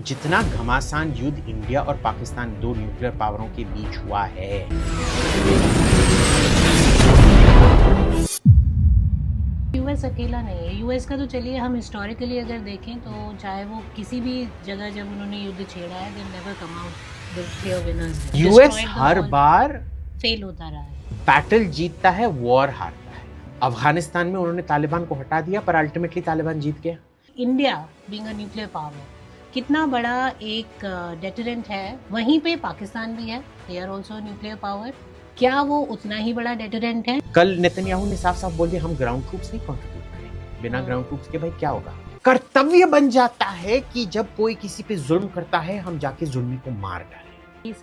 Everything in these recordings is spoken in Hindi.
जितना घमासान युद्ध इंडिया और पाकिस्तान दो न्यूक्लियर पावरों के बीच हुआ है, यूएस अकेला नहीं है। यूएस का तो चलिए हम हिस्टोरिकली अगर देखें तो चाहे वो किसी भी जगह जब उन्होंने युद्ध छेड़ा है, they never come out the clear winners. US हर बार फेल होता रहा है, बैटल जीतता है, वॉर हारता है। अफगानिस्तान में उन्होंने तालिबान को हटा दिया पर अल्टीमेटली तालिबान जीत गया। India being a nuclear power कितना बड़ा एक डेटरेंट है, वहीं पे पाकिस्तान भी है, they are also nuclear power. क्या वो उतना ही बड़ा डेटरेंट है? कल नेतन्याहू ने साफ साफ बोल दिया हम ग्राउंड ट्रूप्स नहीं कंट्रीब्यूट करेंगे। बिना ग्राउंड ट्रूप्स के भाई क्या होगा। कर्तव्य बन जाता है कि जब कोई किसी पे जुल्म करता है हम जाके जुल्मी को मार डालें।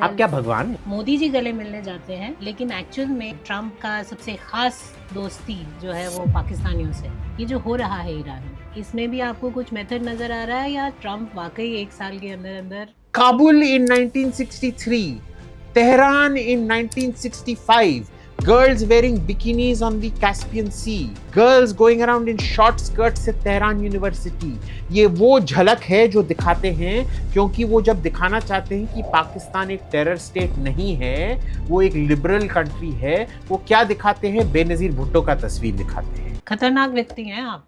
आप क्या भगवान हैं? मोदी जी गले मिलने जाते हैं, लेकिन एक्चुअल में ट्रम्प का सबसे खास दोस्ती जो है वो पाकिस्तानियों से। ये जो हो रहा है ईरान में, इसमें भी आपको कुछ मेथड नजर आ रहा है या ट्रम्प वाकई एक साल के अंदर अंदर? Kabul in 1963, Tehran in 1965, girls wearing bikinis on the Caspian Sea, girls going around in short skirts at Tehran University। ये वो झलक है जो दिखाते हैं, क्योंकि वो जब दिखाना चाहते हैं कि पाकिस्तान एक टेरर स्टेट नहीं है, वो एक लिबरल कंट्री है, वो क्या दिखाते हैं? बेनजीर भुट्टो का तस्वीर दिखाते हैं। खतरनाक व्यक्ति हैं आप।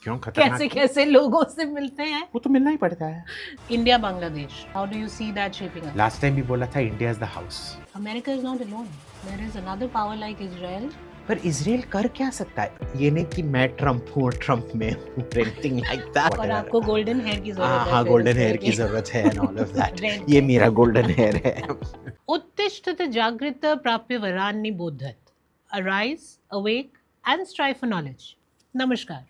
क्यों खतरनाक? कैसे कैसे लोगों से मिलते हैं। वो तो मिलना ही पड़ता है। India Bangladesh, how do you see that shaping up? Last time भी बोला था India is the house. America is not alone, there is another power like Israel. पर इजराइल कर क्या सकता है? ये नहीं कि मैं ट्रम्प हूँ और ट्रम्प में हूँ, anything like that। और आपको गोल्डन हेयर की जरूरत है। हाँ, गोल्डन हेयर की जरूरत है and all of that। ये मेरा गोल्डन हेयर है। उत्तिष्ठत जागृत प्राप्य वरान्नि बोधत, arise awake and strive for knowledge. नमस्कार,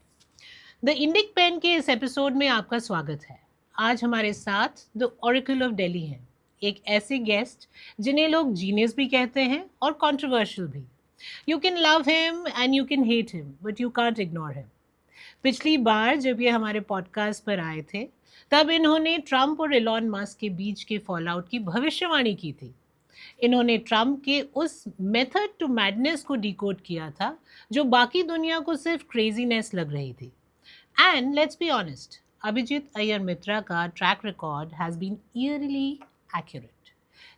द इंडिक पेन के इस एपिसोड में आपका स्वागत है। आज हमारे साथ द ऑरेकल ऑफ दिल्ली हैं, एक ऐसे गेस्ट जिन्हें लोग जीनियस भी कहते हैं और कंट्रोवर्शियल भी। You can love him and you can hate him, but you can't ignore him. पिछली बार जब ये हमारे पॉडकास्ट पर आए थे, तब इन्होंने ट्रम्प और एलॉन मस्क के बीच के फॉलआउट की भविष्यवाणी की थी। इन्होंने ट्रम्प के उस मेथड टू मैडनेस को डिकोड किया था जो बाकी दुनिया को सिर्फ क्रेजीनेस लग रही थी। And let's be honest, Abhijit Iyer Mitra का track record has been eerily accurate.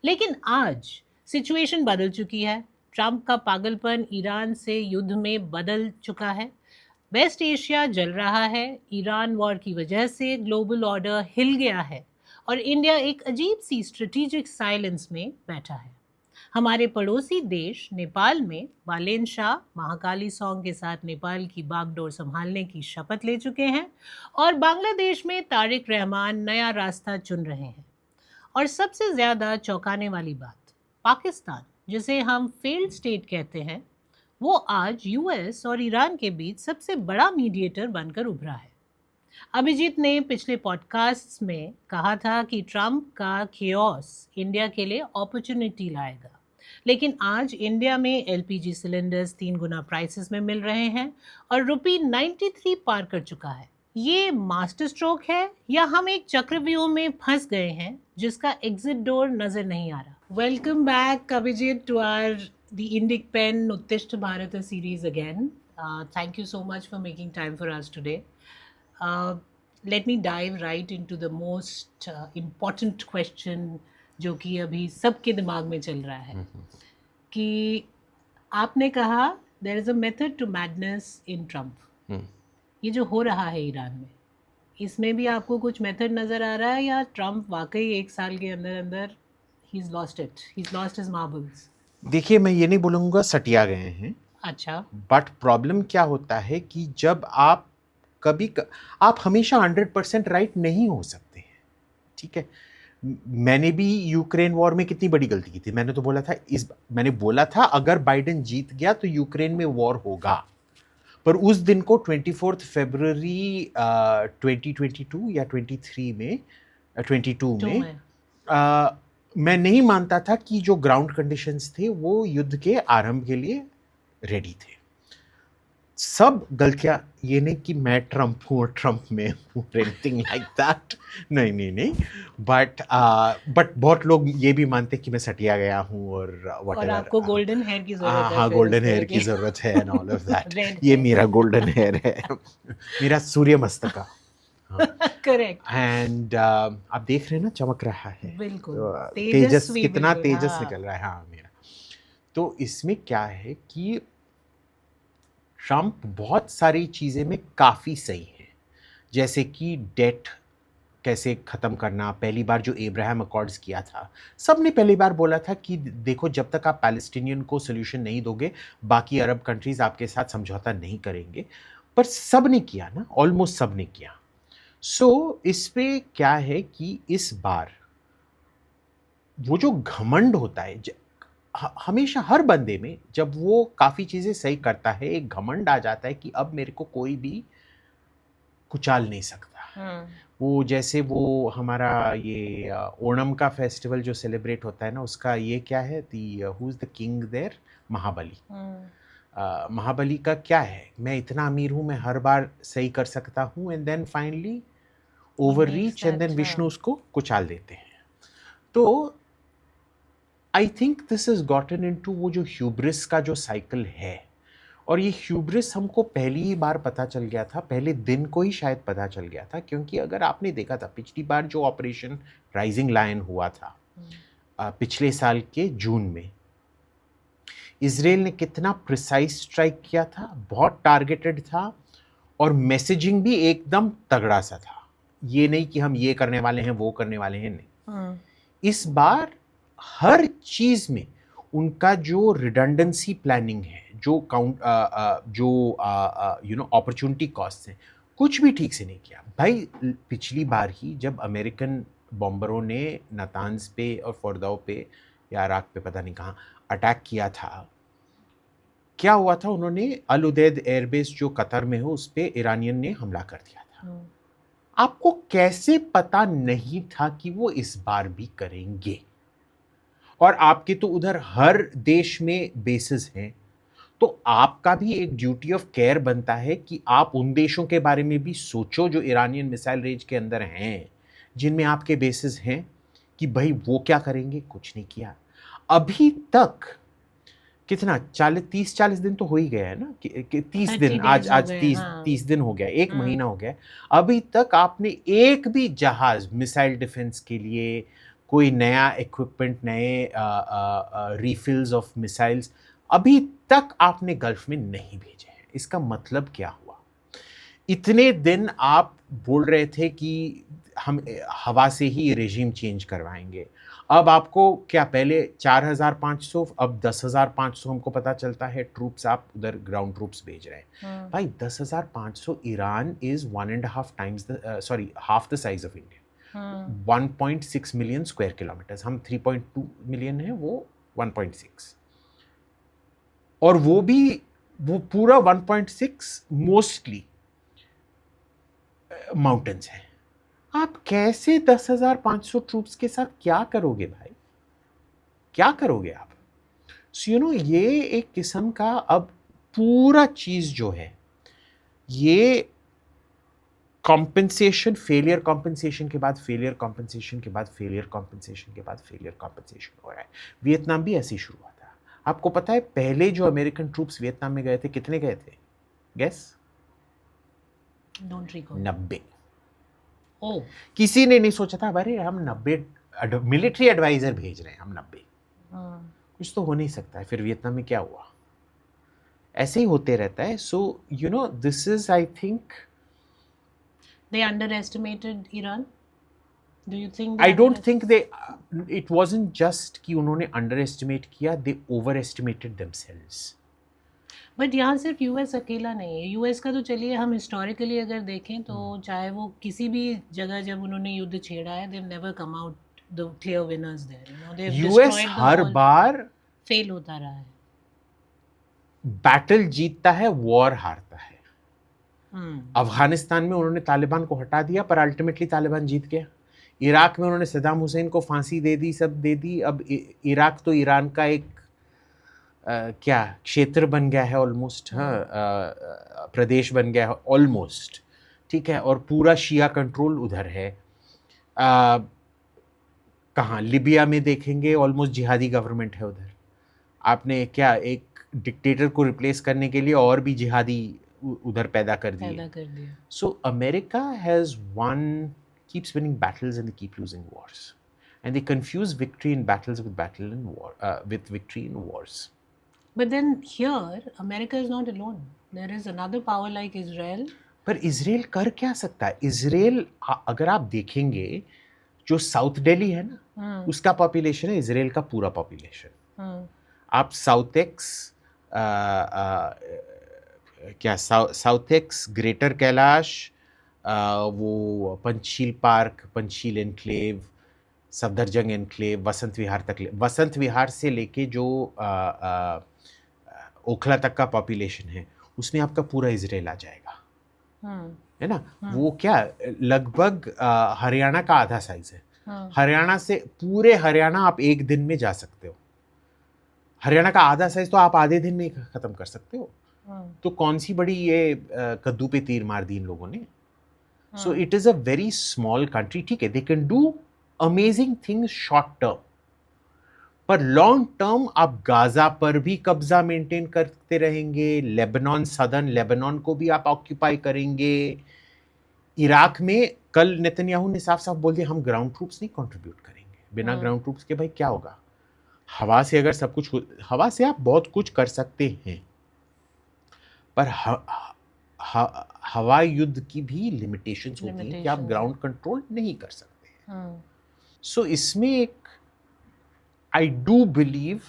लेकिन आज सिचुएशन बदल चुकी है। ट्रम्प का पागलपन ईरान से युद्ध में बदल चुका है। वेस्ट एशिया जल रहा है। ईरान वॉर की वजह से ग्लोबल ऑर्डर हिल गया है और इंडिया एक अजीब सी स्ट्रेटेजिक साइलेंस में बैठा है। हमारे पड़ोसी देश नेपाल में बालेन शाह महाकाली सॉन्ग के साथ नेपाल की बागडोर संभालने की शपथ ले चुके हैं और बांग्लादेश में तारिक रहमान नया रास्ता चुन रहे हैं। और सबसे ज़्यादा चौंकाने वाली बात, पाकिस्तान जिसे हम फेल्ड स्टेट कहते हैं, वो आज यूएस और ईरान के बीच सबसे बड़ा मीडिएटर बनकर उभरा है। अभिजीत ने पिछले पॉडकास्ट में कहा था कि ट्रम्प का केओस इंडिया के लिए अपॉर्चुनिटी लाएगा, लेकिन आज इंडिया में एलपीजी सिलेंडर्स 3 गुना प्राइसेस में मिल रहे हैं और ₹93 पार कर चुका है। ये मास्टर स्ट्रोक है या हम एक चक्रव्यूह में फंस गए हैं जिसका एग्जिट डोर नजर नहीं आ रहा? Welcome back Abhijit to our the Indic pen Uttishtha Bharat series again. Thank you so much for making time for us today. Let me dive right into the most important question जो कि अभी सबके दिमाग में चल रहा है कि आपने कहा there is a method to madness in Trump. ये जो हो रहा है ईरान में, इसमें भी आपको कुछ मेथड नजर आ रहा है या ट्रम्प वाकई एक साल के अंदर अंदर he is lost it, he is lost his marbles? देखिए, मैं ये नहीं बोलूँगा सटिया गए हैं। अच्छा, बट प्रॉब्लम क्या होता है कि जब आप आप हमेशा 100% राइट नहीं हो सकते हैं। ठीक है, मैंने भी यूक्रेन वॉर में कितनी बड़ी गलती की थी। मैंने बोला था अगर बाइडेन जीत गया तो यूक्रेन में वॉर होगा, पर उस दिन को 24 फरवरी 2022 या 22 में मैं नहीं मानता था कि जो ग्राउंड कंडीशंस थे वो युद्ध के आरंभ के लिए रेडी थे। सब गलतियां, ये नहीं कि मैं ट्रम्प हूँ और ट्रम्प में हूँ, एनीथिंग लाइक दैट, नहीं। बट बहुत लोग ये भी मानते कि मैं सटिया गया हूँ और और आपको गोल्डन हेयर की जरूरत है। हाँ, गोल्डन हेयर की जरूरत है एंड ऑल ऑफ दैट। ये मेरा गोल्डन हेयर है, मेरा सूर्य मस्तका। करेक्ट, एंड आप देख रहे हैं ना, चमक रहा है, बिल्कुल तेजस तेजस्वी, कितना बिल्कुल, तेजस हाँ। निकल रहा है, हाँ मेरा। तो इसमें क्या है कि ट्रम्प बहुत सारी चीज़ें में काफ़ी सही है, जैसे कि डेट कैसे ख़त्म करना। पहली बार जो एब्राहम अकॉर्ड्स किया था, सब ने पहली बार बोला था कि देखो, जब तक आप पैलेस्टीनियन को सोल्यूशन नहीं दोगे, बाकी अरब कंट्रीज़ आपके साथ समझौता नहीं करेंगे। पर सब ने किया ना, ऑलमोस्ट सब ने किया। सो इस पे क्या है कि इस बार वो जो घमंड होता है, हमेशा हर बंदे में जब वो काफ़ी चीज़ें सही करता है, एक घमंड आ जाता है कि अब मेरे को कोई भी कुचाल नहीं सकता। वो जैसे वो हमारा ये ओणम का फेस्टिवल जो सेलिब्रेट होता है ना, उसका ये क्या है, the who is the king there, Mahabali. Mahabali का क्या है, मैं इतना अमीर हूँ, मैं हर बार सही कर सकता हूँ, and then finally overreach, and then Vishnu उसको कुचाल देते हैं। तो I think this is gotten into वो जो ह्यूब्रिस का जो साइकिल है, और ये ह्यूब्रिस हमको पहली ही बार पता चल गया था, पहले दिन को ही शायद पता चल गया था, क्योंकि अगर आपने देखा था पिछली बार जो ऑपरेशन राइजिंग लायन हुआ था पिछले साल के जून में, इजराइल ने कितना प्रिसाइज स्ट्राइक किया था, बहुत टारगेटेड था, और मैसेजिंग भी एकदम तगड़ा सा था। ये नहीं कि हम ये करने वाले हैं, वो करने वाले हैं, नहीं। इस बार हर चीज में उनका जो रिडंडेंसी प्लानिंग है, जो अपॉर्चुनिटी कॉस्ट है, कुछ भी ठीक से नहीं किया भाई। पिछली बार ही जब अमेरिकन बॉम्बरों ने नातान्ज पे और फोर्दो पे या इराक पे, पता नहीं कहाँ, अटैक किया था, क्या हुआ था, उन्होंने अल उदैद एयरबेस जो कतर में हो, उस पे ईरानियन ने हमला कर दिया था। आपको कैसे पता नहीं था कि वो इस बार भी करेंगे? और आपके तो उधर हर देश में बेसिस हैं, तो आपका भी एक ड्यूटी ऑफ केयर बनता है कि आप उन देशों के बारे में भी सोचो जो ईरानियन मिसाइल रेंज के अंदर हैं, जिनमें आपके बेसिस हैं, कि भाई वो क्या करेंगे। कुछ नहीं किया अभी तक। कितना 30-40 दिन तो हो ही गया है ना, कि 30 दिन, आज 30 दिन हो गया, एक महीना हो गया। अभी तक आपने एक भी जहाज मिसाइल डिफेंस के लिए, कोई नया इक्विपमेंट, नए रिफिल्स ऑफ मिसाइल्स अभी तक आपने गल्फ में नहीं भेजे हैं। इसका मतलब क्या हुआ? इतने दिन आप बोल रहे थे कि हम हवा से ही रेजिम चेंज करवाएंगे, अब आपको क्या, पहले 4,500, अब 10,500 हमको पता चलता है ट्रूप्स आप उधर ग्राउंड ट्रूप्स भेज रहे हैं। भाई 10,500, Iran is 1.5 times half the size of India. 1.6 million square kilometres, हम 3.2 मिलियन है, वो 1.6, और वो पूरा 1.6 मोस्टली माउंटेन्स है। आप कैसे 10,500 ट्रूप्स के साथ क्या करोगे भाई? क्या करोगे आप? सो ये एक किस्म का अब पूरा चीज जो है, ये कॉम्पेंसेशन, फेलियर कॉम्पेंसेशन के बाद फेलियर कॉम्पेंसेशन के बाद फेलियर कॉम्पेंसेशन के बाद फेलियर कॉम्पेंसेशन हो रहा है। वियतनाम भी ऐसे ही शुरू हुआ था। आपको पता है पहले जो अमेरिकन ट्रूप्स वियतनाम में गए थे, कितने गए थे? गेस? 90। किसी ने नहीं सोचा था अरे हम 90 मिलिट्री एडवाइजर भेज रहे हैं, हम 90। कुछ तो हो नहीं सकता है। फिर वियतनाम में क्या हुआ? ऐसे ही होते रहता है। So this is, I think, they underestimated Iran. Do you think I don't think it wasn't just कि उन्होंने underestimate किया, they overestimated themselves. बट यहाँ सिर्फ यूएस अकेला नहीं है। यूएस का तो चलिए, हम हिस्टोरिकली अगर देखें तो चाहे वो किसी भी जगह जब उन्होंने युद्ध छेड़ा है, they never come out the clear winners there. US हर बार फेल होता रहा है। बैटल जीतता है, वॉर हारता है। अफगानिस्तान में उन्होंने तालिबान को हटा दिया, पर अल्टीमेटली तालिबान जीत गया। इराक में उन्होंने सद्दाम हुसैन को फांसी दे दी, सब दे दी। अब इराक तो ईरान का एक क्या क्षेत्र बन गया है ऑलमोस्ट, प्रदेश बन गया है ऑलमोस्ट, ठीक है, और पूरा शिया कंट्रोल उधर है। कहाँ, लिबिया में देखेंगे ऑलमोस्ट जिहादी गवर्नमेंट है उधर। आपने क्या, एक डिक्टेटर को रिप्लेस करने के लिए और भी जिहादी उधर पैदा कर दिए. पैदा कर दिया. So America has keeps winning battles and they keep losing wars, and they confuse victory in battles with with victory in wars. But then here, America is not alone. There is another power like Israel. पर इजराइल कर क्या सकता है? इजराइल अगर आप देखेंगे, जो साउथ दिल्ली है ना, उसका पॉपुलेशन है इजराइल का पूरा पॉपुलेशन. आप साउथ एक्स, ग्रेटर कैलाश, वो Panchsheel Park, Panchsheel Enclave, Safdarjung Enclave, Vasant Vihar तक, वसंत विहार से लेके जो ओखला तक का पॉपुलेशन है, उसमें आपका पूरा इजराइल आ जाएगा. है ना? वो क्या लगभग हरियाणा का आधा साइज है. हरियाणा से पूरे हरियाणा आप एक दिन में जा सकते हो. हरियाणा का आधा साइज तो आप आधे दिन में खत्म कर सकते हो. तो कौन सी बड़ी ये कद्दू पे तीर मार दी इन लोगों ने. So it is a very small country. ठीक है, they can do amazing things short term, पर लॉन्ग टर्म आप गाजा पर भी कब्जा मेंटेन करते रहेंगे. लेबनान, सदर्न लेबनान को भी आप ऑक्यूपाई करेंगे. इराक में कल नेतन्याहू ने साफ साफ बोल दिया, हम ग्राउंड ट्रूप्स नहीं कंट्रीब्यूट करेंगे. बिना ग्राउंड ट्रूप्स के भाई क्या होगा? हवा से अगर सब कुछ, हवा से आप बहुत कुछ कर सकते हैं, पर हवाई युद्ध की भी लिमिटेशंस होती हैं कि आप ग्राउंड कंट्रोल नहीं कर सकते. सो इसमें एक, I do believe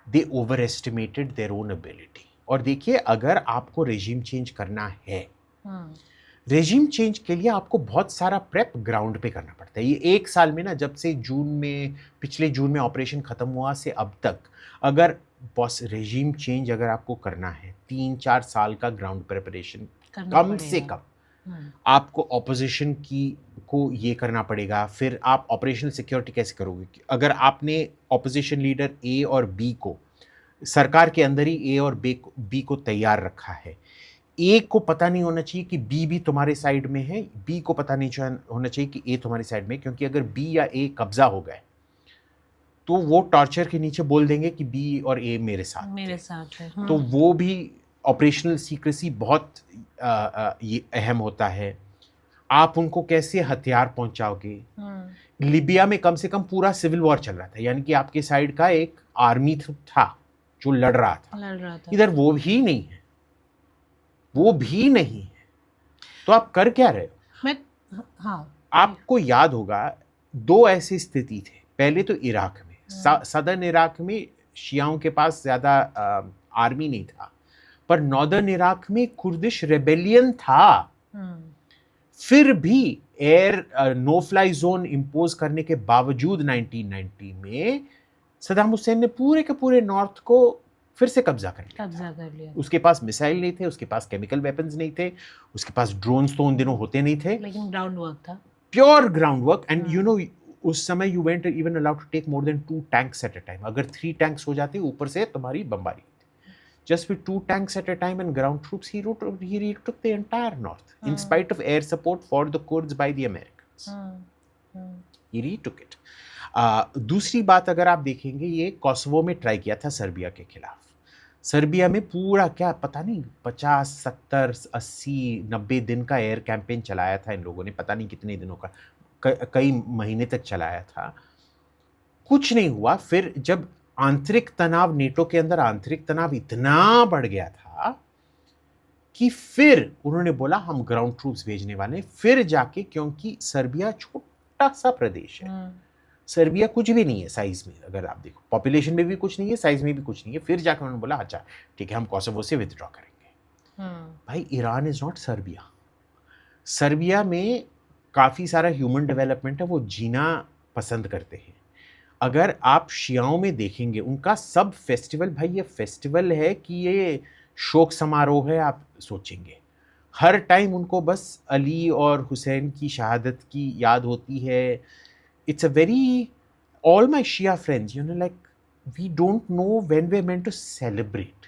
they overestimated their own ability. और देखिए, अगर आपको रेजिम चेंज करना है, रेजिम चेंज के लिए आपको बहुत सारा प्रेप ग्राउंड पे करना पड़ता है. ये एक साल में ना, जब से पिछले जून में ऑपरेशन खत्म हुआ से अब तक, अगर बॉस रेजिम चेंज अगर आपको करना है, 3-4 साल का ग्राउंड प्रिपरेशन कम से कम. आपको ऑपोजिशन को ये करना पड़ेगा. फिर आप ऑपरेशनल सिक्योरिटी कैसे करोगे? अगर आपने ऑपोजिशन लीडर ए और बी को, सरकार के अंदर ही ए और बी को तैयार रखा है, ए को पता नहीं होना चाहिए कि बी भी तुम्हारे साइड में है, बी को पता नहीं होना चाहिए कि ए तुम्हारी साइड में, क्योंकि अगर बी या ए कब्जा हो गए तो वो टॉर्चर के नीचे बोल देंगे कि बी और ए मेरे साथ है. तो वो भी ऑपरेशनल सीक्रेसी बहुत ये अहम होता है. आप उनको कैसे हथियार पहुंचाओगे? लिबिया में कम से कम पूरा सिविल वॉर चल रहा था, यानी कि आपके साइड का एक आर्मी था जो लड़ रहा था. इधर वो भी नहीं है, तो आप कर क्या रहे हो? आपको याद होगा, 2 ऐसी स्थिति थे. पहले तो इराक में, सदर्न इराक में शियाओं के पास ज्यादा आर्मी नहीं था, पर नॉर्दर्न इराक में कुर्दिश रेबेलियन था. फिर भी air no fly zone impose करने के बावजूद 1990 में सद्दाम हुसैन ने पूरे के पूरे नॉर्थ को फिर से कब्जा कर लिया. उसके पास मिसाइल नहीं थे, उसके पास केमिकल वेपन्स नहीं थे, उसके पास ड्रोन्स तो उन दिनों होते नहीं थे, लेकिन ग्राउंड वर्क था, pure ground work. And you know, उस समय you went even allowed to take more than 2 tanks at a time. अगर 3 टैंक्स हो जाते ऊपर से तुम्हारी बमबारी. Just with 2 tanks at a time and ground troops, he retook the entire north, in spite of air support for the Kurds by the Americans. He retook it. दूसरी बात अगर आप देखेंगे, ये कोसोवो में ट्राई किया था सर्बिया के खिलाफ. सर्बिया में पूरा क्या पता नहीं 50, 70, 80, 90 दिन का एयर कैंपेन चलाया था इन लोगों ने. पता नहीं कितने दिनों का, कई महीने तक चलाया था. कुछ नहीं हुआ. फिर जब आंतरिक तनाव, नेटो के अंदर आंतरिक तनाव इतना बढ़ गया था कि फिर उन्होंने बोला हम ग्राउंड ट्रूप्स भेजने वाले. फिर जाके, क्योंकि सर्बिया छोटा सा प्रदेश है, सर्बिया कुछ भी नहीं है साइज में, अगर आप देखो पॉपुलेशन में भी कुछ नहीं है, साइज में भी कुछ नहीं है. फिर जाकर उन्होंने बोला अच्छा ठीक है, हम कोसोवो से विथड्रॉ करेंगे. भाई, Iran is not Serbia. Serbia में काफी सारा ह्यूमन डेवलपमेंट है, वो जीना पसंद करते हैं. अगर आप शियाओं में देखेंगे, उनका सब फेस्टिवल, भाई ये फेस्टिवल है कि ये शोक समारोह है, आप सोचेंगे. हर टाइम उनको बस अली और हुसैन की शहादत की याद होती है. It's a very, all my Shia friends, you know, like we don't know when we are meant to celebrate,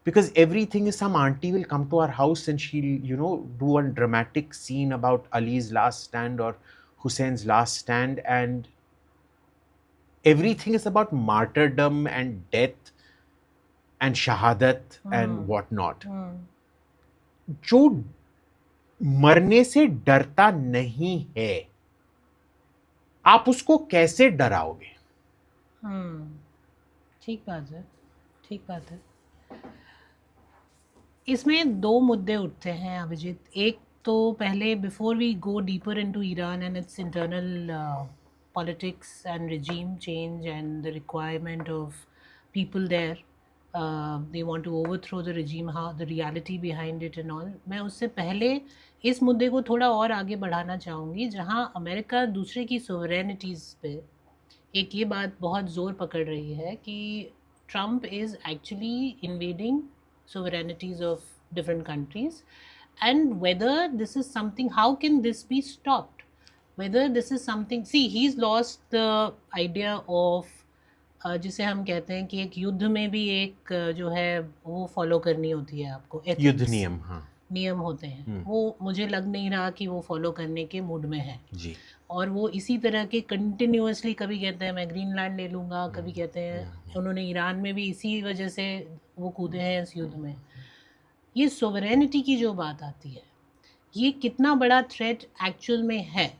because everything is, some auntie will come to our house and she'll, you know, do a dramatic scene about Ali's last stand or Hussein's last stand, and everything is about martyrdom and death and shahadat and whatnot. जो मरने से डरता नहीं है, आप उसको कैसे डराओगे? ठीक बात है, ठीक बात है। इसमें दो मुद्दे उठते हैं अभिजीत। एक तो पहले, before we go deeper into Iran and its internal politics and regime change and the requirement of people there, they want to overthrow the regime, how the reality behind it and all, मैं उससे पहले इस मुद्दे को थोड़ा और आगे बढ़ाना चाहूँगी, जहाँ अमेरिका दूसरे की सोवरेनिटीज़ पे एक ये बात बहुत ज़ोर पकड़ रही है कि Trump is actually invading sovereignties of different countries, and whether this is something, how can this be stopped, whether this is something, see he's lost the idea of जिसे हम कहते हैं कि एक युद्ध में भी एक जो है वो फॉलो करनी होती है आपको, युद्ध ethics, नियम, हाँ नियम होते हैं, वो मुझे लग नहीं रहा कि वो फॉलो करने के मूड में है जी। और वो इसी तरह के कंटिन्यूअसली, कभी कहते हैं मैं ग्रीनलैंड ले लूँगा, कभी कहते हैं, उन्होंने ईरान में भी इसी वजह से वो कूदे हैं इस युद्ध में। ये सोवरेनिटी की जो बात आती है, ये कितना बड़ा थ्रेट एक्चुअल में है?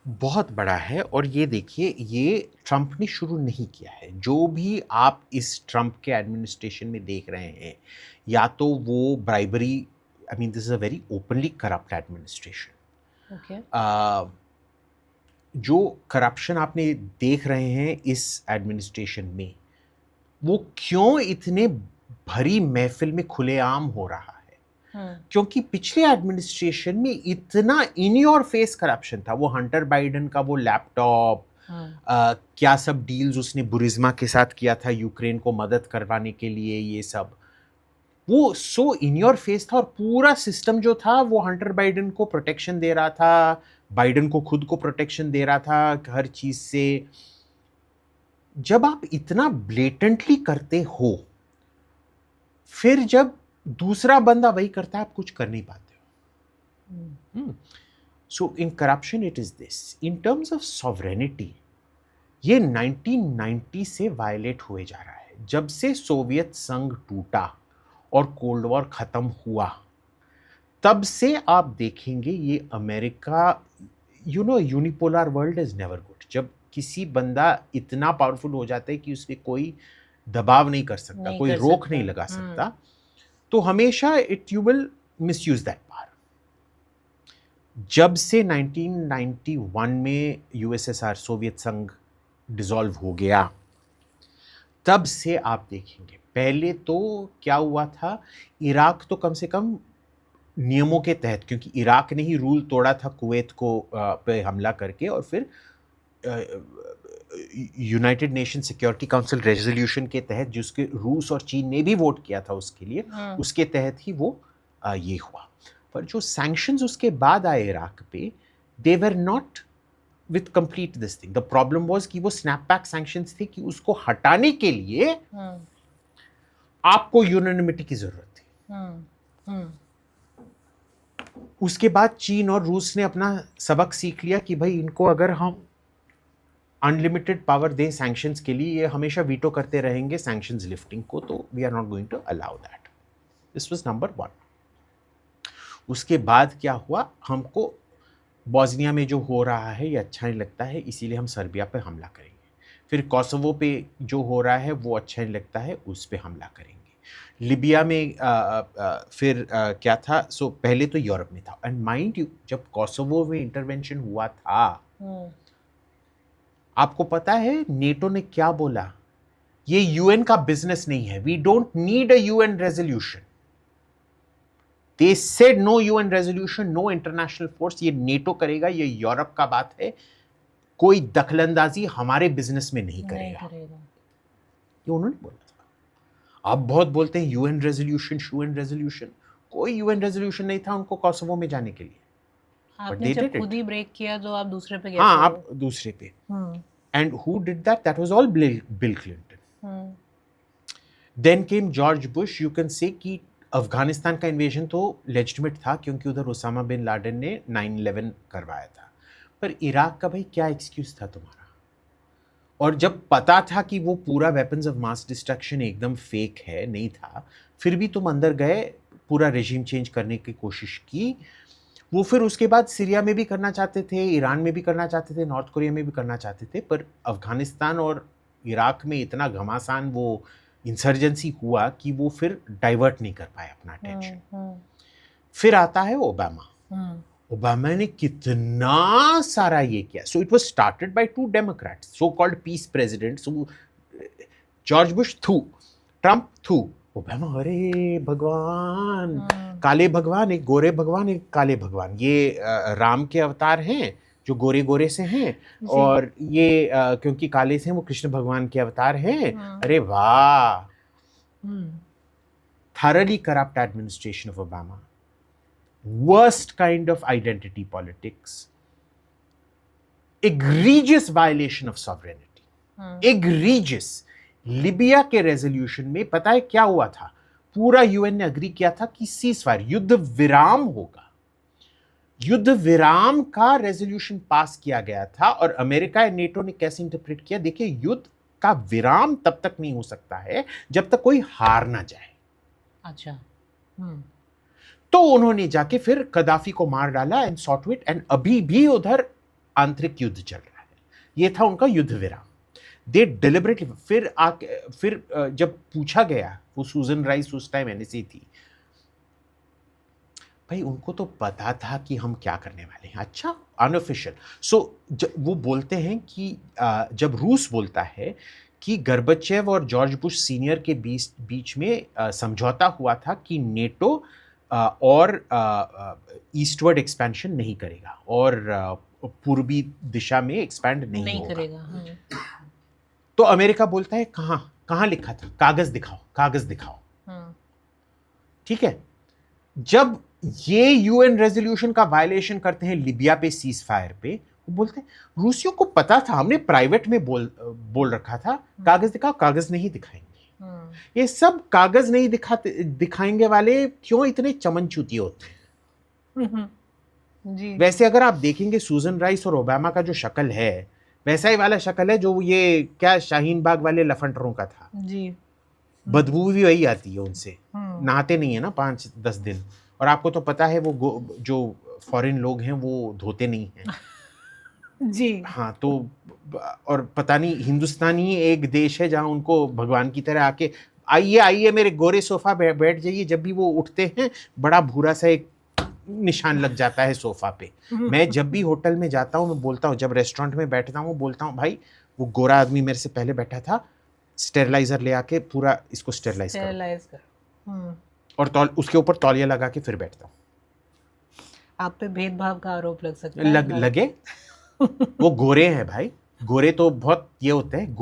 बहुत बड़ा है। और ये देखिए, ये ट्रंप ने शुरू नहीं किया है। जो भी आप इस ट्रंप के एडमिनिस्ट्रेशन में देख रहे हैं, या तो वो bribery, I mean this is a very openly corrupt administration. Okay, जो करप्शन आपने देख रहे हैं इस एडमिनिस्ट्रेशन में, वो क्यों इतने भरी महफिल में खुलेआम हो रहा है? क्योंकि पिछले एडमिनिस्ट्रेशन में इतना इन योर फेस करप्शन था। वो हंटर बाइडन का वो लैपटॉप, क्या सब डील्स उसने बुरिज्मा के साथ किया था यूक्रेन को मदद करवाने के लिए, ये सब वो सो इन योर फेस था। और पूरा सिस्टम जो था वो हंटर बाइडन को प्रोटेक्शन दे रहा था, बाइडन को खुद को प्रोटेक्शन दे रहा था हर चीज से। जब आप इतना ब्लेटेंटली करते हो, फिर जब दूसरा बंदा वही करता है, आप कुछ कर नहीं पाते हो। So in corruption it is this. In terms of sovereignty, ये 1990 से वायलेट हुए जा रहा है। जब से सोवियत संघ टूटा और कोल्ड वॉर खत्म हुआ, तब से आप देखेंगे ये America, you know, unipolar world is never good. जब किसी बंदा इतना पावरफुल हो जाता है कि उस पर कोई दबाव नहीं कर सकता, कोई रोक नहीं लगा सकता, तो हमेशा you will misuse that power. जब से 1991 में यूएसएसआर, सोवियत संघ डिसॉल्व हो गया, तब से आप देखेंगे, पहले तो क्या हुआ था, इराक तो कम से कम नियमों के तहत, क्योंकि इराक ने ही रूल तोड़ा था कुवैत को पे हमला करके, और फिर United nation security council resolution के तहत, जिसके रूस और चीन ने भी वोट किया था उसके लिए, उसके तहत ही वो ये हुआ। पर जो सैंक्शंस उसके बाद आए इराक पे, they were not with complete this thing. The problem was कि वो स्नैपबैक सैंक्शंस थे, कि उसको हटाने के लिए आपको यूनानिमिटी की जरूरत थी। उसके बाद चीन और रूस ने अपना सबक सीख लिया कि भाई इनको अगर हम अनलिमिटेड पावर दें सैंक्शंस के लिए, ये हमेशा वीटो करते रहेंगे सैंक्शंस लिफ्टिंग को, तो we are not going to allow that. This was number 1। उसके बाद क्या हुआ, हमको बॉस्निया में जो हो रहा है ये अच्छा नहीं लगता है, इसीलिए हम सर्बिया पे हमला करेंगे। फिर कोसोवो पे जो हो रहा है वो अच्छा नहीं लगता है, उस पे हमला करेंगे। लिबिया में फिर क्या था, सो पहले तो यूरोप में था। एंड माइंड यू, जब कोसोवो में इंटरवेंशन हुआ था, आपको पता है नेटो ने क्या बोला? ये यूएन का बिजनेस नहीं है, we don't need a UN resolution. They said no UN resolution, no international force, ये नेटो करेगा, ये यूरोप का बात है, कोई दखलंदाजी हमारे बिजनेस में नहीं करेगा। ये उन्होंने बोला था। आप बहुत बोलते हैं यूएन रेजोल्यूशन, कोई यूएन रेजोल्यूशन नहीं था उनको कोसोवो में जाने के लिए। आपने जब खुद ही ब्रेक किया तो आप दूसरे पे गए। हाँ, आप दूसरे पे। And who did that? That was all Bill Clinton. Then came George Bush. You can say कि अफगानिस्तान का इन्वेजन तो लेजिटिमेट था, क्योंकि उधर उसामा बिन लादेन ने 9/11 करवाया था। पर इराक का भाई क्या एक्सक्यूज था तुम्हारा? और जब पता था कि वो पूरा वेपन्स ऑफ मास डिस्ट्रक्शन एकदम फेक है, नहीं था, फिर भी तुम अंदर गए पूरा रेजिम चेंज करने की कोशिश की। वो फिर उसके बाद सीरिया में भी करना चाहते थे, ईरान में भी करना चाहते थे, नॉर्थ कोरिया में भी करना चाहते थे, पर अफगानिस्तान और इराक में इतना घमासान वो इंसर्जेंसी हुआ कि वो फिर डाइवर्ट नहीं कर पाए अपना अटेंशन। फिर आता है ओबामा। ओबामा ने कितना सारा ये किया। So it was started by two Democrats, so called peace presidents, George Bush through, Trump through, Obama. अरे भगवान, काले भगवान, एक गोरे भगवान, एक काले भगवान। ये राम के अवतार हैं जो गोरे गोरे से हैं, और ये क्योंकि काले से हैं वो कृष्ण भगवान के अवतार हैं। अरे वाह। thoroughly corrupt administration of Obama, worst kind of identity politics, egregious violation of sovereignty, egregious। Libya के रेजोल्यूशन में पता है क्या हुआ था? पूरा यूएन ने अग्री किया था कि सीज फायर, युद्ध विराम होगा। युद्ध विराम का रेजोल्यूशन पास किया गया था, और अमेरिका या नेटो ने कैसे इंटरप्रेट किया? देखिए, युद्ध का विराम तब तक नहीं हो सकता है जब तक कोई हार ना जाए। अच्छा। तो उन्होंने जाके फिर कदाफी को मार डाला एंड सॉर्ट इट, एंड अभी भी उधर आंतरिक युद्ध चल रहा है। ये था उनका युद्ध विराम। दे डिलिबरेटली फिर जब पूछा गया, वो सूजन राइस उस टाइम एनएसए थी, भाई उनको तो पता था कि हम क्या करने वाले हैं। अच्छा, अनऑफिशियल। सो वो बोलते हैं कि जब रूस बोलता है कि गर्बचेव और जॉर्ज बुश सीनियर के बीच में समझौता हुआ था कि नेटो और ईस्टवर्ड एक्सपेंशन नहीं करेगा और पूर्वी दिशा में एक्सपैंड नहीं होगा। करेगा। तो अमेरिका बोलता है कहाँ लिखा था? कागज दिखाओ। ठीक है। जब ये यूएन रेजोल्यूशन का वायलेशन करते हैं लिबिया पे, सीज फायर पे, वो बोलते हैं रूसियों को पता था, हमने प्राइवेट में बोल रखा था कागज दिखाओ, कागज नहीं दिखाएंगे। ये सब कागज नहीं दिखाएंगे वाले क्यों इतने चमनचूती होते हैं? जी। वैसे अगर आप देखेंगे सूजन राइस और ओबामा का जो शक्ल है, वैसा ही वाला शक्ल है जो ये क्या शाहीन बाग वाले लफंटरों का था जी। बदबू भी वही आती है उनसे। नहाते नहीं है ना 5-10 दिन, और आपको तो पता है वो जो फॉरेन लोग हैं वो धोते नहीं हैं। जी। हाँ, तो और पता नहीं, हिंदुस्तान ही एक देश है जहाँ उनको भगवान की तरह आके आइए मेरे गोरे सोफा बैठ जाइए, जब भी वो उठते हैं बड़ा भूरा सा एक निशान लग जाता है सोफा पे। मैं जब भी होटल में जाता हूँ मैं बोलता हूँ, जब रेस्टोरेंट में बैठता हूँ बोलता हूँ, भाई वो गोरा आदमी मेरे से पहले बैठा था, स्टेरलाइजर ले आके पूरा इसको स्टेरलाइज कर, और उसके ऊपर तौलिया लगा के फिर बैठता हूँ। आप पे भेदभाव का आरोप लग सकता है। लगे वो गोरे हैं भाई, गोरे तो बहुत ये होते हैं,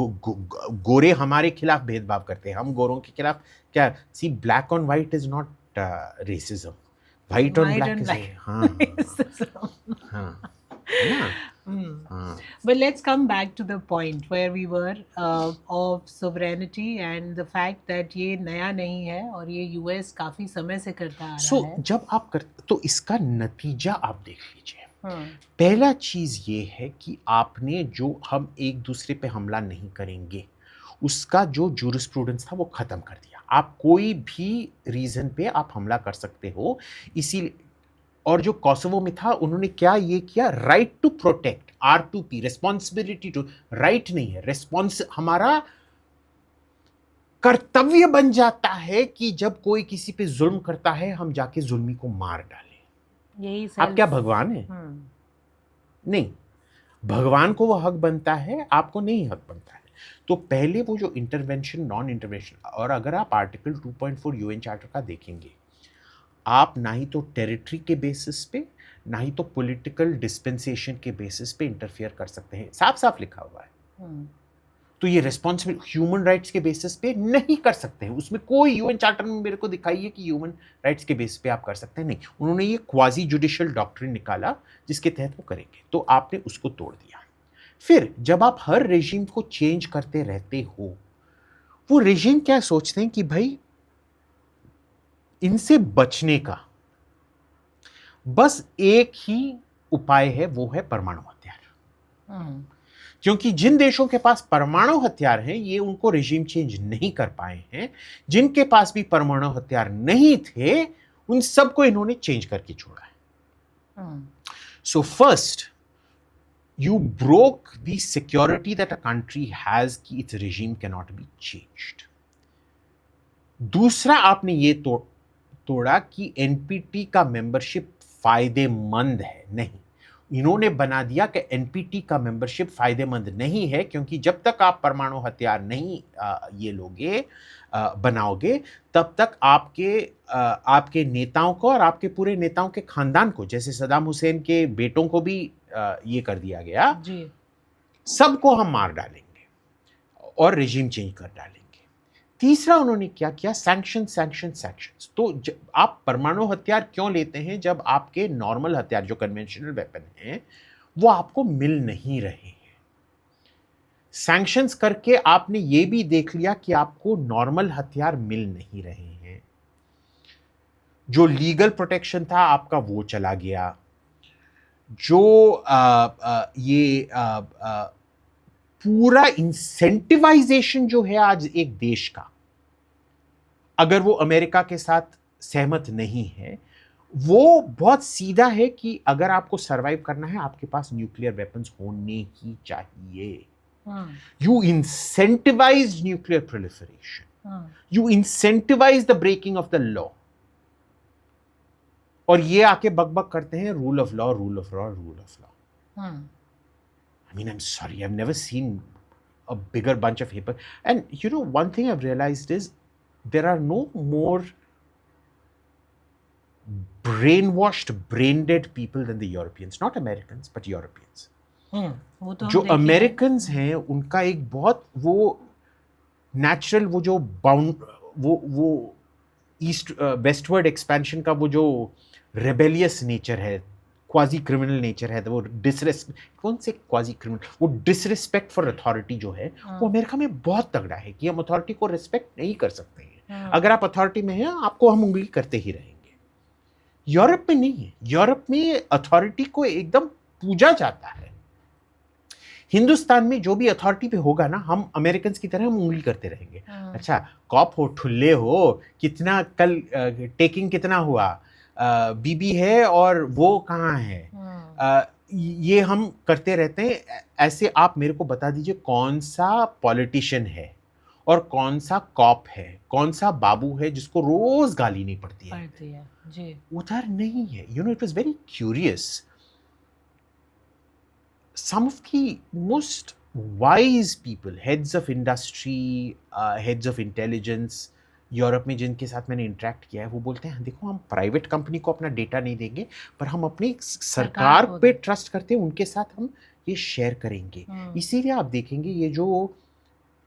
गोरे हमारे खिलाफ भेदभाव करते हैं, हम गोरों के खिलाफ क्या? See, black on white is not racism, white on black is. हाँ, But let's come back to the point where we were of sovereignty and the fact that ये नया नहीं है और ये यूएस काफी समय से करता आ रहा है। जब आप तो इसका नतीजा आप देख लीजिए। पहला चीज ये है कि आपने जो हम एक दूसरे पे हमला नहीं करेंगे उसका जो जूरिस्प्रूडेंस था वो खत्म कर दिया। आप कोई भी रीजन पे आप हमला कर सकते हो, इसीलिए। और जो कोसोवो में था उन्होंने क्या ये किया? Right to protect, R2P, responsibility to, right नहीं है, रिस्पॉन्स हमारा कर्तव्य बन जाता है कि जब कोई किसी पे जुल्म करता है हम जाके जुल्मी को मार डालें। यही आप क्या भगवान है? नहीं, भगवान को वो हक बनता है, आपको नहीं हक बनता है। तो पहले वो जो इंटरवेंशन, नॉन इंटरवेंशन, और अगर आप आर्टिकल 2.4 यूएन चार्टर का देखेंगे, आप ना ही तो टेरिटरी के बेसिस पे ना ही तो पॉलिटिकल डिस्पेंसेशन के बेसिस पे इंटरफियर कर सकते हैं, साफ साफ लिखा हुआ है। तो ये रिस्पॉन्सिबल ह्यूमन राइट्स के बेसिस पे नहीं कर सकते हैं। उसमें कोई यूएन चार्टर में मेरे को दिखाइए कि ह्यूमन राइट्स के बेसिस पे आप कर सकते हैं, नहीं। उन्होंने ये क्वाजी जुडिशियल डॉक्ट्रिन निकाला जिसके तहत वो करेंगे, तो आपने उसको तोड़ दिया। फिर जब आप हर रेजिम को चेंज करते रहते हो, वो रेजिम क्या सोचते हैं कि भाई इनसे बचने का बस एक ही उपाय है, वो है परमाणु हथियार। क्योंकि जिन देशों के पास परमाणु हथियार हैं ये उनको रेजिम चेंज नहीं कर पाए हैं, जिनके पास भी परमाणु हथियार नहीं थे उन सबको इन्होंने चेंज करके छोड़ा है. Hmm. So first, you broke the security that a country has कि its regime cannot be changed. दूसरा आपने ये तोड़ा कि एनपीटी का मेंबरशिप फायदेमंद है. नहीं, इन्होंने बना दिया कि एनपीटी का मेंबरशिप फायदेमंद नहीं है, क्योंकि जब तक आप परमाणु हथियार नहीं ये लोगे बनाओगे, तब तक आपके नेताओं को और आपके पूरे नेताओं के खानदान को, जैसे सद्दाम हुसैन के बेटों को भी ये कर दिया गया जी, सबको हम मार डालेंगे और रेजिम चेंज कर डालेंगे. तीसरा उन्होंने क्या किया? सैंक्शंस. तो आप परमाणु हथियार क्यों लेते हैं जब आपके नॉर्मल हथियार जो कन्वेंशनल वेपन हैं वो आपको मिल नहीं रहे हैं? सैंक्शंस करके आपने ये भी देख लिया कि आपको नॉर्मल हथियार मिल नहीं रहे हैं. जो लीगल प्रोटेक्शन था आपका वो चला गया. जो पूरा इंसेंटिवाइजेशन जो है आज एक देश का, अगर वो अमेरिका के साथ सहमत नहीं है, वो बहुत सीधा है कि अगर आपको सरवाइव करना है आपके पास न्यूक्लियर वेपन्स होने ही चाहिए. You incentivize nuclear proliferation. You incentivize the breaking of the law. और ये आके बकबक करते हैं rule of law. I mean, I'm sorry, I've never seen a bigger bunch of people. And you know, one thing I've realized is there are no more brainwashed, brain-dead people than the Europeans. Not Americans, but Europeans. वो तो जो अमेरिकन्स हैं उनका एक बहुत वो नेचुरल वो जो वो ईस्ट वेस्टवर्ड एक्सपेंशन का वो जो रेबेलियस नेचर है, क्वाजी क्रिमिनल नेचर है, वो डिसरिस्पेक्ट फॉर अथॉरिटी जो है वो अमेरिका में बहुत तगड़ा है कि हम अथॉरिटी को रिस्पेक्ट नहीं कर सकते हैं. अगर आप अथॉरिटी में हैं आपको हम उंगली करते ही रहेंगे. यूरोप में नहीं है. यूरोप में अथॉरिटी को एकदम पूजा जाता है. हिंदुस्तान में जो भी अथॉरिटी पे होगा ना, हम अमेरिकन की तरह हम उंगली करते रहेंगे. अच्छा, कॉप हो, ठुल्ले हो, कितना कल टेकिंग कितना हुआ, बीबी है और वो कहाँ है, ये हम करते रहते हैं. ऐसे आप मेरे को बता दीजिए कौन सा पॉलिटिशियन है और कौन सा कॉप है, कौन सा बाबू है जिसको रोज गाली नहीं पड़ती है जी. उधर नहीं है. You know, it was very curious. Some of the most wise people, heads of industry, heads of intelligence, Europe में जिनके साथ मैंने इंटरेक्ट किया है, वो बोलते हैं देखो हम प्राइवेट कंपनी को अपना डेटा नहीं देंगे, पर हम अपनी सरकार पे ट्रस्ट करते हैं, उनके साथ हम ये शेयर करेंगे. इसीलिए आप देखेंगे ये जो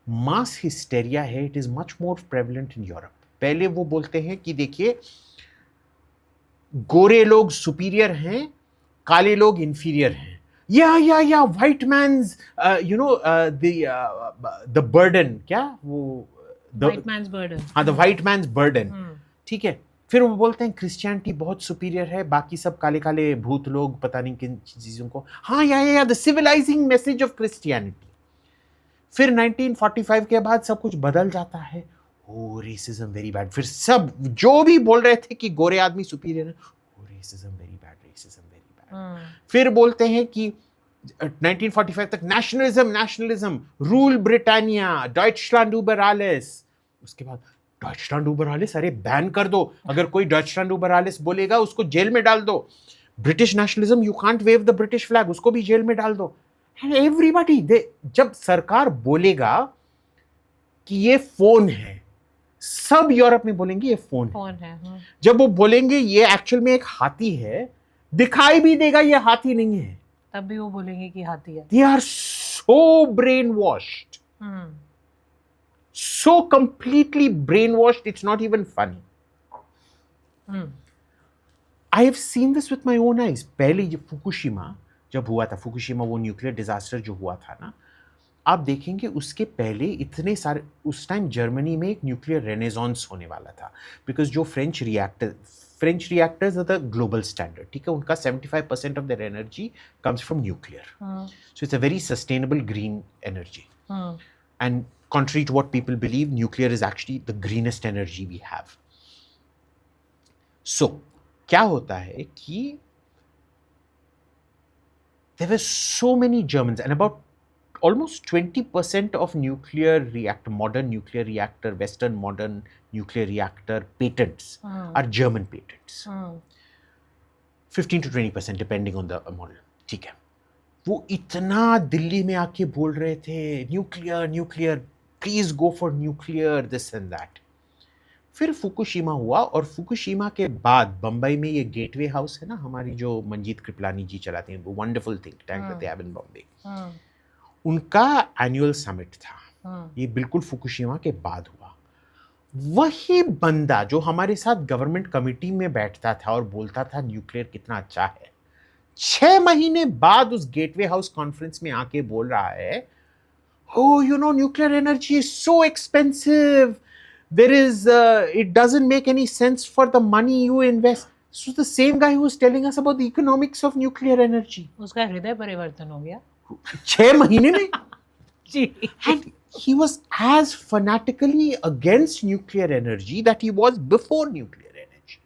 मास हिस्टेरिया है, it is much more prevalent in Europe. पहले वो बोलते हैं कि देखिए गोरे लोग सुपीरियर हैं, काले लोग इंफीरियर हैं. Yeah, white man's the burden, क्या वो white man's burden. हाँ, the white man's burden. ठीक है. फिर वो बोलते हैं क्रिश्चियनिटी बहुत सुपीरियर है, बाकी सब काले काले भूत लोग पता नहीं किन चीजों को. हाँ, या the civilising message of Christianity. फिर 1945 के बाद सब कुछ बदल जाता है. Oh, racism very bad. फिर सब जो भी बोल रहे थे कि गोरे आदमी सुपीरियर है, oh racism very bad, racism very bad. फिर बोलते हैं कि 1945 तक nationalism, rule Britannia, Deutschland uber alles. उसके बाद डॉइचलैंड उबर आलिस, अरे बैन कर दो. अगर कोई डॉइचलैंड उबर आलिस बोलेगा उसको जेल में डाल दो. British nationalism, you can't wave the British flag, उसको भी जेल में डाल दो. एवरीबॉडी, जब सरकार बोलेगा कि ये फोन है, सब यूरोप में बोलेंगे ये फोन है. जब वो बोलेंगे ये एक्चुअल में एक हाथी है, दिखाई भी देगा ये हाथी नहीं है, तब भी वो बोलेंगे कि हाथी है. They are so brainwashed. So completely brainwashed, it's not even funny. I have seen this with my own eyes. पहले ये फुकुशिमा जब हुआ था, फुकुशिमा वो न्यूक्लियर डिजास्टर जो हुआ था ना, आप देखेंगे उसके पहले इतने सारे, उस टाइम जर्मनी में एक न्यूक्लियर रेनेसांस होने वाला था, बिकॉज जो French reactors are the global standard. ठीक है, उनका 75% of their energy comes from nuclear. So it's a very sustainable green energy. And contrary to what people believe, nuclear is actually the greenest energy we have. सो क्या होता है कि there were so many Germans, and about almost 20% of modern nuclear reactor, Western modern nuclear reactor patents are German patents. 15 to 20%, depending on the model. ठीक है, वो इतना दिल्ली में आके बोल रहे थे nuclear nuclear, please go for nuclear, this and that. फिर फुकुशिमा हुआ, और फुकुशिमा के बाद बम्बई में ये गेटवे हाउस है ना, हमारी जो मंजीत कृपलानी जी चलाते हैं, वो wonderful think tank that they have in Bombay, उनका एनुअल समिट था. ये बिल्कुल फुकुशिमा के बाद हुआ. वही बंदा जो हमारे साथ गवर्नमेंट कमिटी में बैठता था और बोलता था न्यूक्लियर कितना अच्छा है, 6 महीने बाद उस गेटवे हाउस कॉन्फ्रेंस में आके बोल रहा है, oh, you know, nuclear energy is so expensive. There is, it doesn't make any sense for the money you invest. So the same guy who was telling us about the economics of nuclear energy. उसका हृदय परिवर्तन हो गया 6 महीने में. जी. And he was as fanatically against nuclear energy that he was before nuclear energy.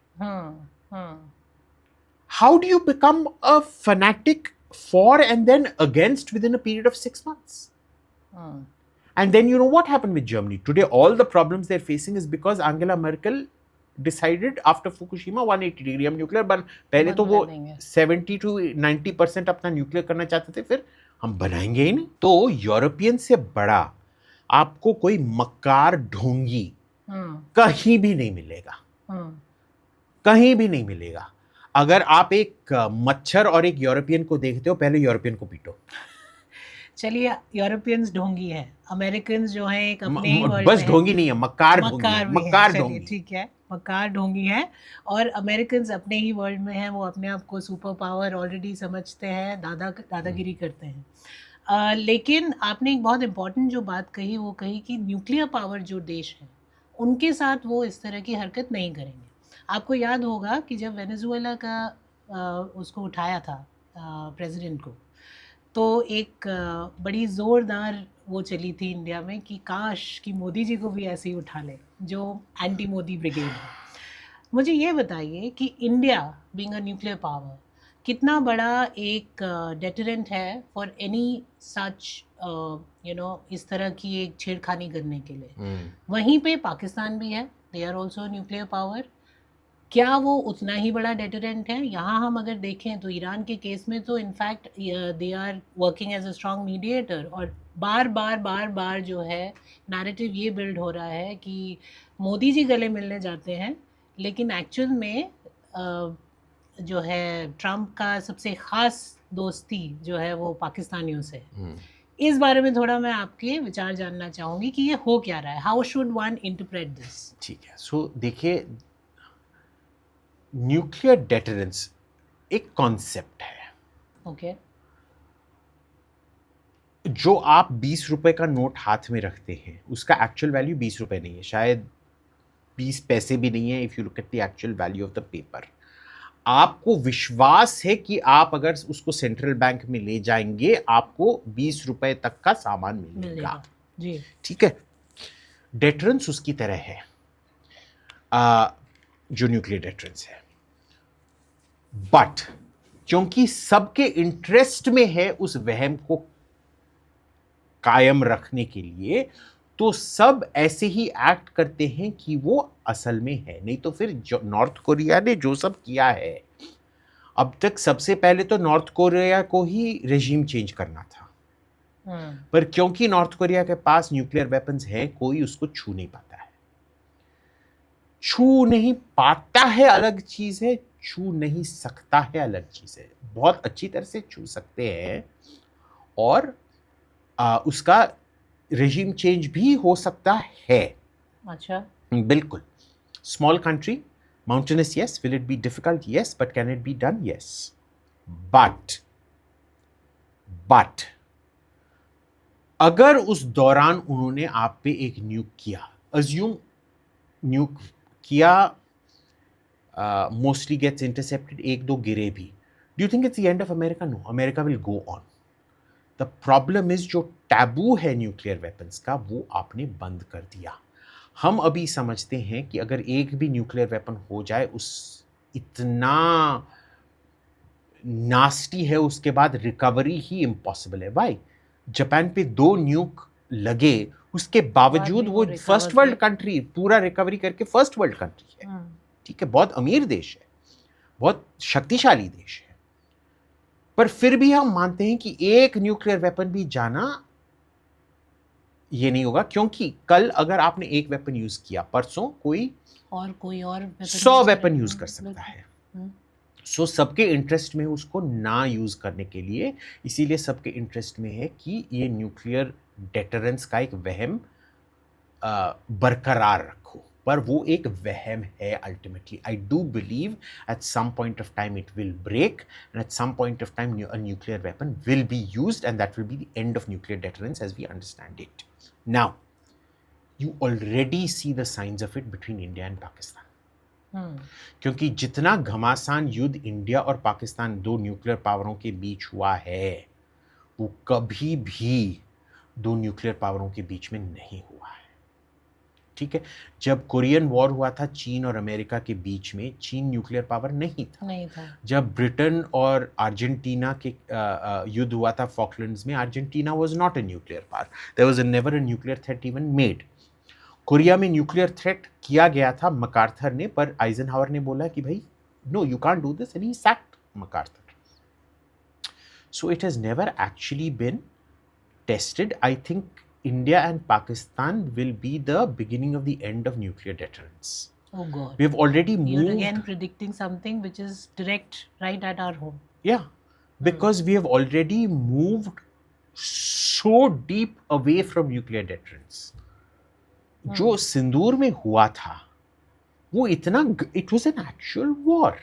How do you become a fanatic for and then against within a period of 6 months? And then you know what happened with Germany? Today, all the problems they're facing is because Angela Merkel decided after Fukushima 180 degree हम न्यूक्लियर बन, पहले तो वो 70 to 90% अपना न्यूक्लियर करना चाहते थे, फिर हम बनाएंगे ही नहीं. तो यूरोपियन से बड़ा आपको कोई मक्कार ढोंगी कहीं भी नहीं मिलेगा, कहीं भी नहीं मिलेगा. अगर आप एक मच्छर और एक यूरोपियन को देखते हो, पहले यूरोपियन को पीटो. चलिए, यूरोपियंस ढोंगी है, अमेरिकन जो है एक अपने ही वर्ल्ड बस ढोंगी नहीं है, मक्कार ढोंगी. ठीक है, मक्कार ढोंगी है, और अमेरिकन अपने ही वर्ल्ड में हैं, वो अपने आप को सुपर पावर ऑलरेडी समझते हैं, दादागिरी करते हैं. लेकिन आपने एक बहुत इम्पोर्टेंट जो बात कही, वो कही कि न्यूक्लियर पावर जो देश है उनके साथ वो इस तरह की हरकत नहीं करेंगे. आपको याद होगा कि जब वेनेजुएला का उसको उठाया था प्रेसिडेंट को, तो एक बड़ी ज़ोरदार वो चली थी इंडिया में कि काश कि मोदी जी को भी ऐसे ही उठा ले, जो एंटी मोदी ब्रिगेड है. मुझे ये बताइए कि India being a nuclear power कितना बड़ा एक डेटरेंट है फॉर एनी सच इस तरह की एक छेड़खानी करने के लिए. वहीं पे पाकिस्तान भी है, they are also nuclear power. क्या वो उतना ही बड़ा डेटरेंट है? यहाँ हम अगर देखें तो ईरान के केस में तो in fact they are working as a strong mediator, और बार बार जो है नैरेटिव ये बिल्ड हो रहा है कि मोदी जी गले मिलने जाते हैं, लेकिन एक्चुअल में जो है ट्रम्प का सबसे ख़ास दोस्ती जो है वो पाकिस्तानियों से. इस बारे में थोड़ा मैं आपके विचार जानना चाहूँगी कि ये हो क्या रहा है, how should one interpret this. ठीक है, सो देखिए, न्यूक्लियर डेटरेंस एक कॉन्सेप्ट है. ओके. जो आप 20 रुपए का नोट हाथ में रखते हैं, उसका एक्चुअल वैल्यू 20 रुपए नहीं है, शायद 20 पैसे भी नहीं है. If you look at the actual value of the paper, आपको विश्वास है कि आप अगर उसको सेंट्रल बैंक में ले जाएंगे, आपको 20 रुपए तक का सामान मिलेगा. जी, ठीक है. डेटरेंस उसकी तरह है, जो न्यूक्लियर डेटरेंस है. बट क्योंकि सबके इंटरेस्ट में है उस वहम को कायम रखने के लिए, तो सब ऐसे ही एक्ट करते हैं कि वो असल में है. नहीं तो फिर जो नॉर्थ कोरिया ने जो सब किया है अब तक, सबसे पहले तो नॉर्थ कोरिया को ही रेजिम चेंज करना था. पर क्योंकि नॉर्थ कोरिया के पास न्यूक्लियर वेपन्स हैं, कोई उसको छू नहीं पाता है. छू नहीं पाता है अलग चीज है, छू नहीं सकता है अलग चीज है. बहुत अच्छी तरह से छू सकते हैं, और उसका रेजिम चेंज भी हो सकता है. अच्छा, बिल्कुल. Small country, mountainous, yes. Will it be difficult? Yes. But can it be done? Yes. But अगर उस दौरान उन्होंने आप पे एक न्यूक किया, अज्यूम न्यूक किया, मोस्टली गेट्स इंटरसेप्टेड, 1-2 गिरे भी, do you think it's the end of America? No, America will go on. The problem is जो टैबू है न्यूक्लियर वेपन्स का, वो आपने बंद कर दिया. हम अभी समझते हैं कि अगर एक भी न्यूक्लियर वेपन हो जाए, उस इतना नास्टी है, उसके बाद रिकवरी ही इम्पॉसिबल है। वाई? जापान पे 2 न्यूक लगे, उसके बावजूद वो फर्स्ट वर्ल्ड कंट्री, पूरा रिकवरी करके फर्स्ट वर्ल्ड कंट्री है। ठीक है, बहुत अमीर देश है, बहुत शक्तिशाली देश है, पर फिर भी हम मानते हैं कि एक न्यूक्लियर वेपन भी जाना ये नहीं होगा, क्योंकि कल अगर आपने एक वेपन यूज किया, परसों कोई और 100 वेपन यूज कर सकता है। सो सबके इंटरेस्ट में उसको ना यूज करने के लिए, इसीलिए सबके इंटरेस्ट में है कि ये न्यूक्लियर डेटरेंस का एक वहम बरकरार रखो, पर वो एक वहम है। Ultimately I do believe at some point of time it will break, and at some point of time a nuclear weapon will be used, and that will be the end of nuclear deterrence as we understand it now. You already see the science of it between India and Pakistan, क्योंकि जितना घमासान युद्ध इंडिया और पाकिस्तान, 2 न्यूक्लियर पावरों के बीच हुआ है, वो कभी भी 2 न्यूक्लियर पावरों के बीच में नहीं हुआ है। ठीक है, जब कोरियन वॉर हुआ था चीन और अमेरिका के बीच में, चीन न्यूक्लियर पावर नहीं था। जब ब्रिटेन और अर्जेंटीना के युद्ध हुआ था फॉकलैंड्स में, Argentina was not a nuclear power, there was never a nuclear threat even made. Korea में न्यूक्लियर थ्रेट किया गया था मकार्थर ने, पर आइजनहावर ने बोला कि भाई no, you can't do this, and he sacked MacArthur. So it has never actually been tested. I think India and Pakistan will be the beginning of the end of nuclear deterrence. Oh God. We have already moved. You're again predicting something which is direct right at our home. Yeah, because we have already moved so deep away from nuclear deterrence. जो सिंदूर में हुआ था, वो इतना, it was an actual war.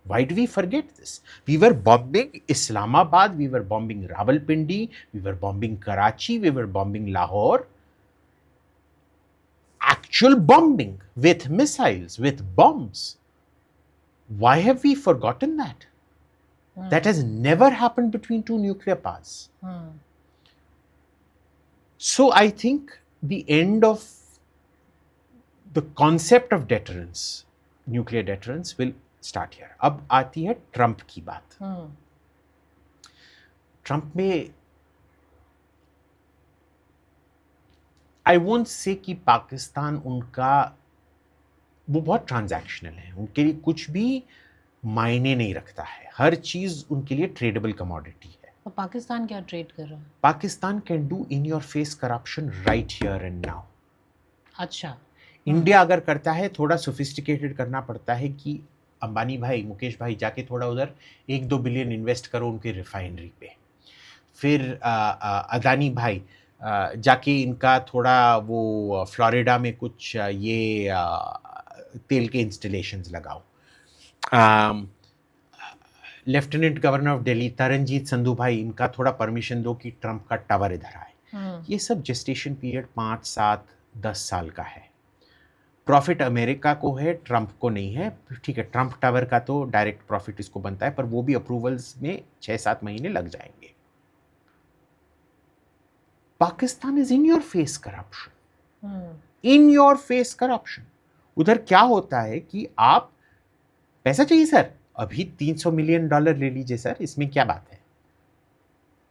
Why do we forget this? We were bombing Islamabad, we were bombing Rawalpindi, we were bombing Karachi, we were bombing Lahore. Actual bombing with missiles, with bombs. Why have we forgotten that? That has never happened between 2 nuclear powers. So I think the end of the concept of deterrence, nuclear deterrence, will start here. अब आती है ट्रंप की बात। ट्रंप में आई वोंट से कि पाकिस्तान उनका, वो बहुत ट्रांजैक्शनल है, उनके लिए कुछ भी मायने नहीं रखता है, हर चीज उनके लिए ट्रेडेबल कमोडिटी है। तो पाकिस्तान क्या ट्रेड कर रहा है? Pakistan can do in your face corruption right here and now. अच्छा, इंडिया अगर करता है, थोड़ा सोफिस्टिकेटेड करना पड़ता है कि अंबानी भाई, मुकेश भाई जाके थोड़ा उधर 1-2 बिलियन इन्वेस्ट करो उनके रिफाइनरी पे, फिर अदानी भाई जाके इनका थोड़ा वो फ्लोरिडा में कुछ ये तेल के इंस्टॉलेशंस लगाओ। Lieutenant governor of Delhi Taranjit Sandhu भाई, इनका थोड़ा परमिशन दो कि ट्रंप का टावर इधर आए। ये सब जेस्टेशन पीरियड 5, 7, 10 साल का है। प्रॉफिट अमेरिका को है, ट्रंप को नहीं है। ठीक है, ट्रंप टावर का तो डायरेक्ट प्रॉफिट इसको बनता है, पर वो भी अप्रूवल्स में 6-7 महीने लग जाएंगे। Pakistan is in your face corruption, in your face corruption. उधर क्या होता है कि आप, पैसा चाहिए सर, अभी $300 मिलियन ले लीजिए सर, इसमें क्या बात है?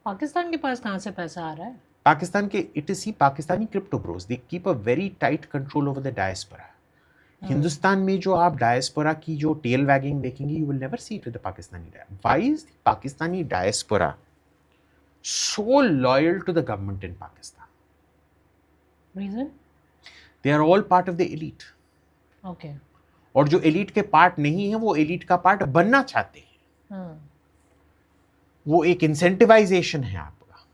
पाकिस्तान के पास कहाँ से पैसा आ रहा है? पाकिस्तान के, it is Pakistani crypto Bros, they keep a very tight control over the diaspora. Hindustan में जो आप डायस्पोरा की जो टेल वैगिंग देखेंगे, you will never see it with the Pakistani diaspora. Why is the Pakistani diaspora so loyal to the government in Pakistan? Reason? They are all part of the elite. Okay. और जो एलिट के पार्ट नहीं है, वो एलिट का पार्ट बनना चाहते हैं। वो एक इंसेंटिवाइजेशन है आपका।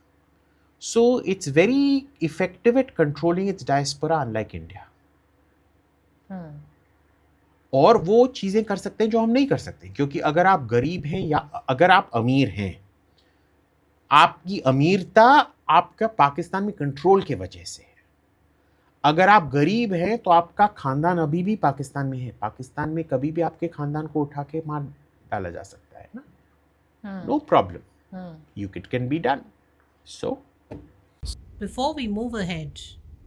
So it's very effective eight controlling it's diaspora, unlike India. और वो चीजें कर सकते हैं जो हम नहीं कर सकते, क्योंकि अगर आप गरीब हैं या अगर आप अमीर हैं, आपकी अमीरता आपका पाकिस्तान में कंट्रोल के वजह से है। अगर आप गरीब हैं तो आपका खानदान अभी भी पाकिस्तान में है। पाकिस्तान में कभी भी आपके खानदान को उठा के मार डाला जा सकता है ना, no problem, you it can be done. So before we move ahead,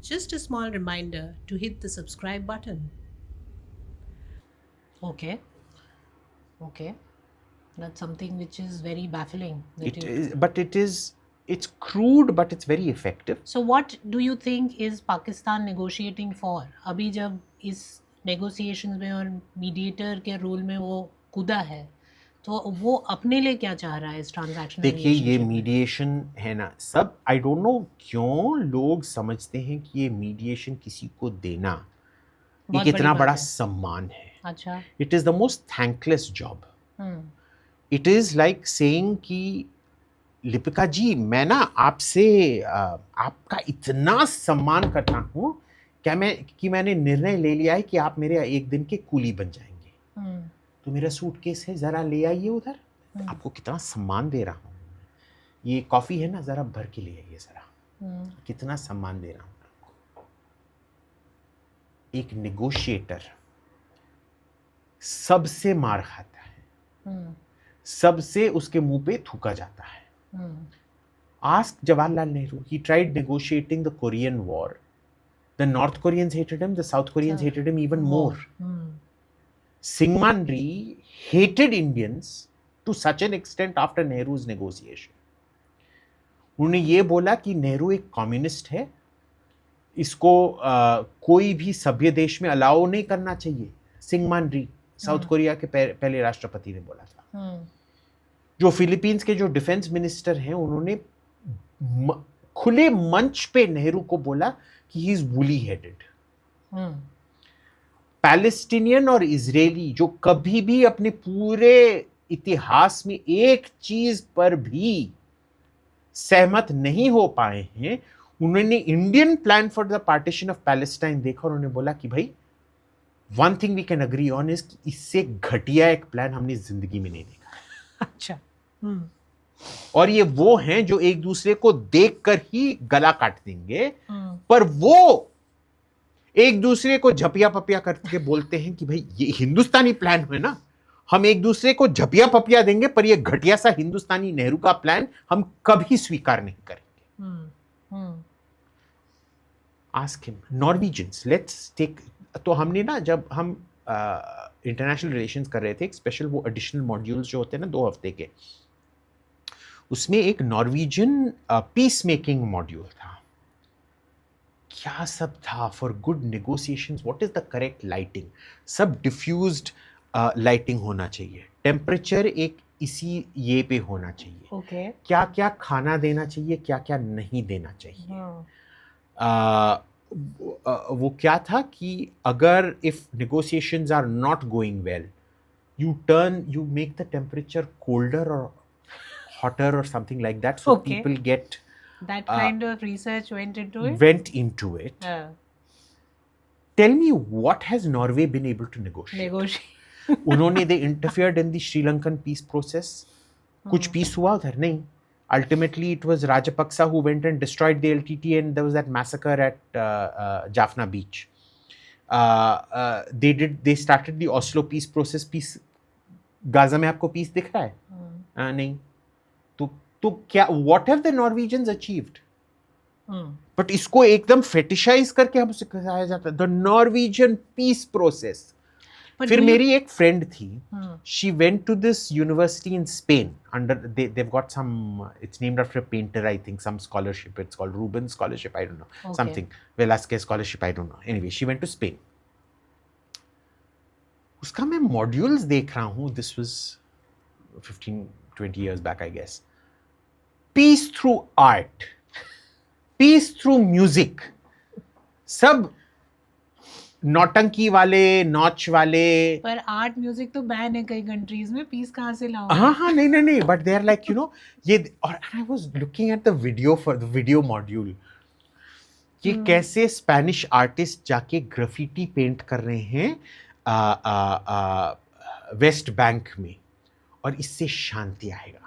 just a small reminder to hit the subscribe button. Okay. Okay, that's something which is very baffling. It's crude, but it's very effective. So what do you think is Pakistan negotiating for? अभी जब इस negotiations में और mediator के role में वो कूदा है, तो वो अपने लिए क्या चाह रहा है इस transactional देखिए, ये relationship में? मीडिएशन है ना, सब आई डोंट नो क्यों लोग समझते हैं कि ये मीडिएशन किसी को देना ये बहुत बड़ी कितना बात बड़ा है। सम्मान है. अच्छा. It is the most thankless job. Hmm. It is like saying कि लिपिका जी, मैं ना आपसे आपका इतना सम्मान करता हूँ कि मैंने निर्णय ले लिया है कि आप मेरे एक दिन के कूली बन जाएंगे. तो मेरा सूटकेस है, जरा ले आइए उधर. आपको कितना सम्मान दे रहा हूँ. ये कॉफी है ना, जरा भर के ले आइए जरा. कितना सम्मान दे रहा हूँ आपको. एक नेगोशिएटर सबसे मार खाता है, सबसे उसके मुंह पे थूका जाता है. Ask Jawaharlal Nehru. He tried negotiating the Korean War. The North Koreans hated him, the South Koreans hated him even more. Syngman Rhee hated Indians to such an extent after Nehru's negotiation. उन्होंने ये बोला कि नेहरू एक कम्युनिस्ट है, इसको कोई भी सभ्य देश में अलाउ नहीं करना चाहिए. सिंगमान री, साउथ कोरिया के पहले राष्ट्रपति ने बोला था. जो फिलीपींस के जो डिफेंस मिनिस्टर हैं, उन्होंने खुले मंच पे नेहरू को बोला कि he is woolly headed. Palestinian और इजरायली जो कभी भी अपने पूरे इतिहास में एक चीज पर भी सहमत नहीं हो पाए हैं, उन्होंने Indian plan for the partition of Palestine देखा और उन्होंने बोला कि भाई, one thing we can agree on is, इससे घटिया एक प्लान हमने जिंदगी में नहीं देखा. अच्छा. और ये वो हैं जो एक दूसरे को देखकर ही गला काट देंगे, पर वो एक दूसरे को झपिया पपिया करके बोलते हैं कि भाई ये हिंदुस्तानी प्लान है ना, हम एक दूसरे को झपिया पपिया देंगे, पर ये घटिया सा हिंदुस्तानी नेहरू का प्लान हम कभी स्वीकार नहीं करेंगे. Ask him. Norwegians, let's take. तो हमने ना, जब हम इंटरनेशनल रिलेशंस कर रहे थे, एक स्पेशल वो एडिशनल मॉड्यूल्स जो होते हैं ना 2 हफ्ते के, उसमें एक नॉर्वेजियन पीस मेकिंग मॉड्यूल था. क्या सब था? For good negotiations what is the correct lighting. सब डिफ्यूज्ड लाइटिंग होना चाहिए. टेम्परेचर एक इसी ये पे होना चाहिए. Okay. क्या क्या खाना देना चाहिए, क्या क्या नहीं देना चाहिए. वो क्या था कि अगर if negotiations are not going well, you make the temperature colder or hotter or something like that, so Okay. people get That kind of research went into it. Tell me, what has Norway been able to negotiate? उन्होंने they interfered in the Sri Lankan peace process. कुछ peace हुआ उधर? नहीं. Ultimately, it was Rajapaksa who went and destroyed the LTT, and there was that massacre at Jaffna Beach. They started the Oslo peace process. Peace, Gaza में आपको peace दिख रहा है? नहीं. तो क्या, what have the Norwegians achieved? But इसको एकदम फेटिशाइज करके हमसे कहा जाता है the Norwegian peace process. फिर मेरी एक फ्रेंड थी, she went to this university in Spain under they've got some, it's named after a painter, I think, some scholarship, it's called Rubens scholarship, I don't know. Okay. Something Velázquez scholarship, I don't know. Anyway, she went to Spain. उसका मैं मॉड्यूल्स देख रहा हूँ, this was 15-20 years back, I guess. Peace through art, peace through music. सब नौटंकी वाले, नौच वाले. पर आर्ट म्यूजिक तो बैन है कई कंट्रीज में, पीस कहाँ से लाओ? हाँ, नहीं, but they are like, you know, ये. और I was looking at the video for the video module. ये कैसे स्पेनिश आर्टिस्ट जाके ग्राफिटी पेंट कर रहे हैं वेस्ट बैंक में, और इससे शांति आएगा.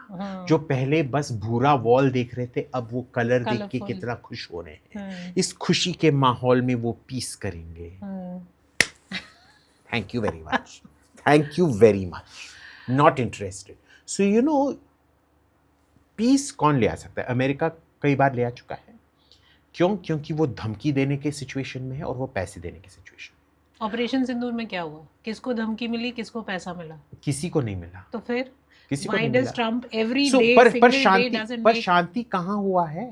जो पहले बस भूरा वॉल देख रहे थे, अब वो कलर देख के कितना खुश हो रहे हैं. इस खुशी के माहौल में वो पीस करेंगे. Thank you very much, thank you very much. Not interested. So you know, peace कौन ले आ सकता है? अमेरिका कई बार ले आ चुका है. क्यों? क्योंकि वो धमकी देने के सिचुएशन में है और वो पैसे देने के सिचुएशन. ऑपरेशन सिंदूर में क्या हुआ? किसको धमकी मिली, किसको पैसा मिला? किसी को नहीं मिला, तो फिर किसी को why नहीं does मिला। Trump every So, day, पर single day शांति, doesn't पर make... शांति कहाँ हुआ है?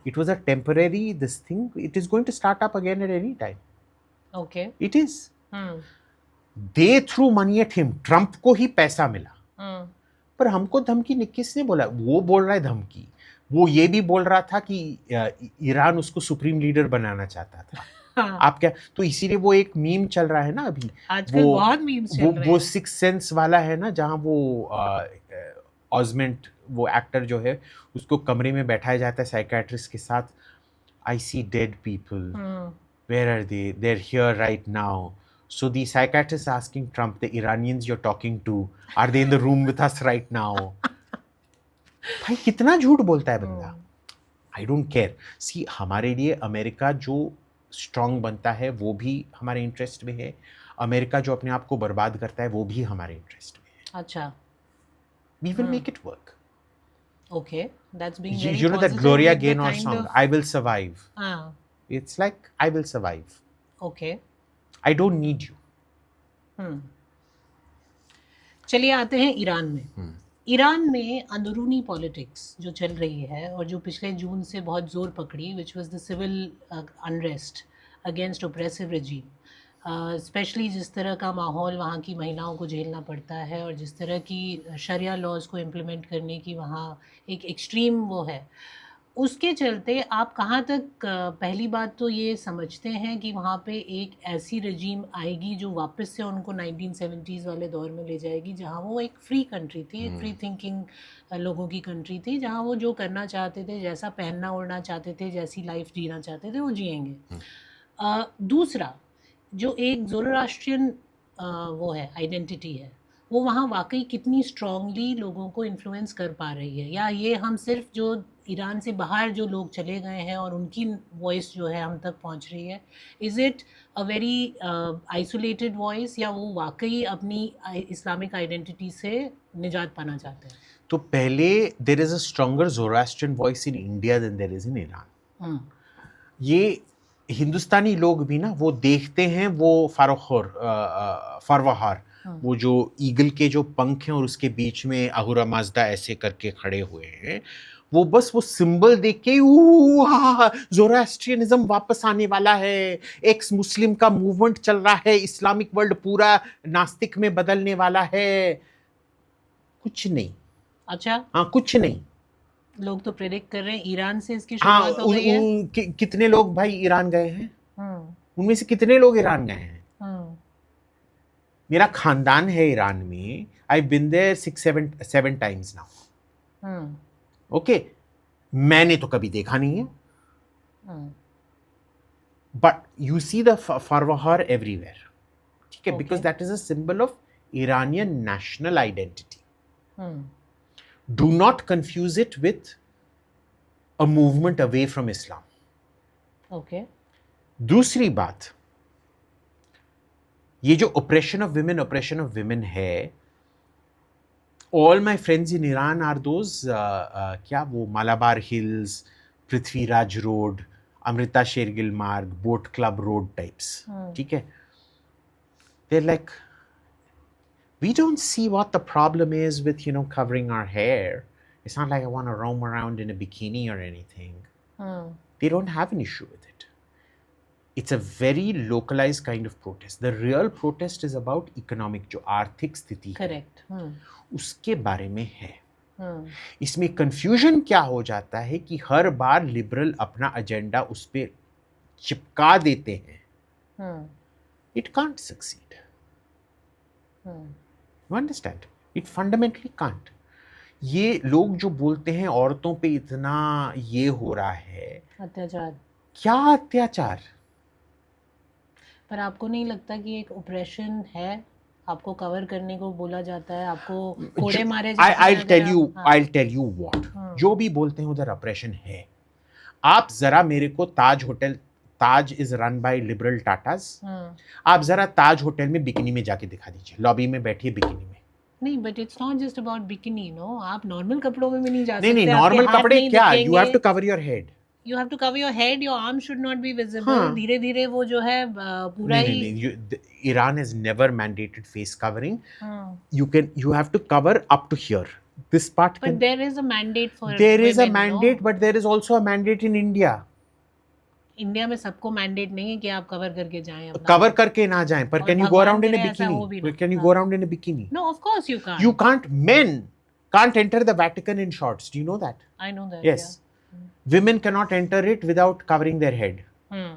It was a temporary this thing. It is going to start up again at any time. Okay. It is. They threw money at him. Trump को ही पैसा मिला। पर हमको धमकी किसने बोला? वो बोल रहा है धमकी। वो ये भी बोल रहा था कि ईरान उसको सुप्रीम लीडर बनाना चाहता था। हाँ। आप क्या, तो इसीलिए वो एक मीम चल रहा है ना अभी, आजकल बहुत मीम्स चल रहे हैं। वो सिक्स सेंस वाला है ना, जहाँ वो ऑजमेंट, वो एक्टर जो है, उसको कमरे में बैठाया जाता है साइकियाट्रिस्ट के साथ। I see dead people, where are they? They are here right now. So the psychiatrist asking Trump, the Iranians you're talking to, are they in the room with us right now? भाई कितना झूठ बोलता है बंदा। I don't care. See, हमारे लिए अमेरिका जो स्ट्रांग बनता है वो भी हमारे इंटरेस्ट में है, अमेरिका जो अपने आप को बर्बाद करता है वो भी हमारे इंटरेस्ट में है। अच्छा, We will make it work. Okay, that's being very You know that positive Gloria with the Gaynor kind song, of... I will survive. It's like I will survive. Okay. I don't need you. चलिए आते हैं ईरान में। ईरान में अंदरूनी पॉलिटिक्स जो चल रही है और जो पिछले जून से बहुत जोर पकड़ी, which was the civil unrest against oppressive regime, specially जिस तरह का माहौल वहाँ की महिलाओं को झेलना पड़ता है और जिस तरह की शरिया लॉज को इम्प्लीमेंट करने की वहाँ एक एक्सट्रीम वो है, उसके चलते आप कहाँ तक पहली बात तो ये समझते हैं कि वहाँ पे एक ऐसी रजीम आएगी जो वापस से उनको 1970s वाले दौर में ले जाएगी, जहाँ वो एक फ्री कंट्री थी, एक फ्री थिंकिंग लोगों की कंट्री थी, जहाँ वो जो करना चाहते थे, जैसा पहनना ओढ़ना चाहते थे, जैसी लाइफ जीना चाहते थे वो जिएंगे। दूसरा जो एक ज़ोरास्ट्रियन वो है आइडेंटिटी है, वो वहाँ वाकई कितनी स्ट्रॉन्गली लोगों को इन्फ्लुएंस कर पा रही है, या ये हम सिर्फ जो ईरान से बाहर जो लोग चले गए हैं और उनकी वॉइस जो है हम तक पहुंच रही है, is it a very isolated voice, या वो वाकई अपनी इस्लामिक आइडेंटिटी से निजात पाना चाहते हैं? तो पहले there is a stronger Zoroastrian voice in India than there is in Iran. ये हिंदुस्तानी लोग भी ना वो देखते हैं, वो फारवाहार, वो जो ईगल के जो पंख हैं और उसके बीच में अहुरा माजदा ऐसे करके खड़े हुए हैं, वो बस वो सिंबल देख के ज़ोरास्ट्रियनिज्म वापस आने वाला है, एक्स मुस्लिम का मूवमेंट चल रहा है, इस्लामिक वर्ल्ड पूरा नास्तिक में बदलने वाला है। कुछ नहीं। अच्छा, हाँ, कुछ नहीं। लोग तो प्रेडिक्ट कर रहे हैं ईरान से इसकी शुरुआत हो गई है। कितने लोग भाई ईरान गए हैं? उनमें से कितने लोग ईरान गए हैं? मेरा खानदान है ईरान में। I been there 6-7 times now. Okay, मैंने तो कभी देखा नहीं है, but you see the Faravahar everywhere, ठीक है, because that is a symbol of Iranian national identity. Do not confuse it with a movement away from Islam. Okay. दूसरी बात, ये जो oppression of women है, all my friends in Iran are those क्या वो Malabar Hills, Prithviraj road, Amrita Shergil Marg, boat club road types, ठीक है? They're like, we don't see what the problem is with, covering our hair. It's not like I want to roam around in a bikini or anything. They don't have an issue with it. It's a very localized kind of protest. The real protest is about economic, जो आर्थिक स्थिति है, correct, उसके बारे में है। इसमें confusion क्या हो जाता है कि हर बार लिबरल अपना एजेंडा उस पे चिपका देते हैं। It can't succeed. You understand? It fundamentally can't. ये लोग जो बोलते हैं औरतों पे इतना ये हो रहा है, अत्याचार, क्या अत्याचार? पर आपको नहीं लगता कि एक ऑपरेशन है? आपको कवर करने को बोला जाता है, आपको कोड़े मारे जाते हैं। I'll tell you what. जो भी बोलते हैं उधर ऑपरेशन है। आप जरा मेरे को Taj is run by liberal Tatas, आप जरा ताज होटल में बिकिनी में जाके दिखा दीजिए, लॉबी में बैठिए बिकिनी में। नहीं, but it's not just about bikini, no, आप नॉर्मल कपड़ों में भी नहीं जा सकते। नहीं, नॉर्मल कपड़े क्या, you have to cover your head. You have to cover your head, your arms should not be visible. हाँ. धीरे धीरे वो जो है पूरा नहीं ही. नहीं नहीं, Iran has never mandated face covering. हाँ. You have to cover up to here. This part But there is a mandate for there is a women, mandate, no? but there is also a mandate in India. India में सबको मैंडेट नहीं है कि आप कवर करके जाएं अपना. Cover करके ना जाएं, पर और can you go भगवान around in a करे ऐसा हो भी bikini? ना. Can you हाँ. go around in a bikini? No, of course you can't. You can't. Men can't enter the Vatican in shorts. Do you know that? I know that. Yes. Women cannot enter it without covering their head. Yeah.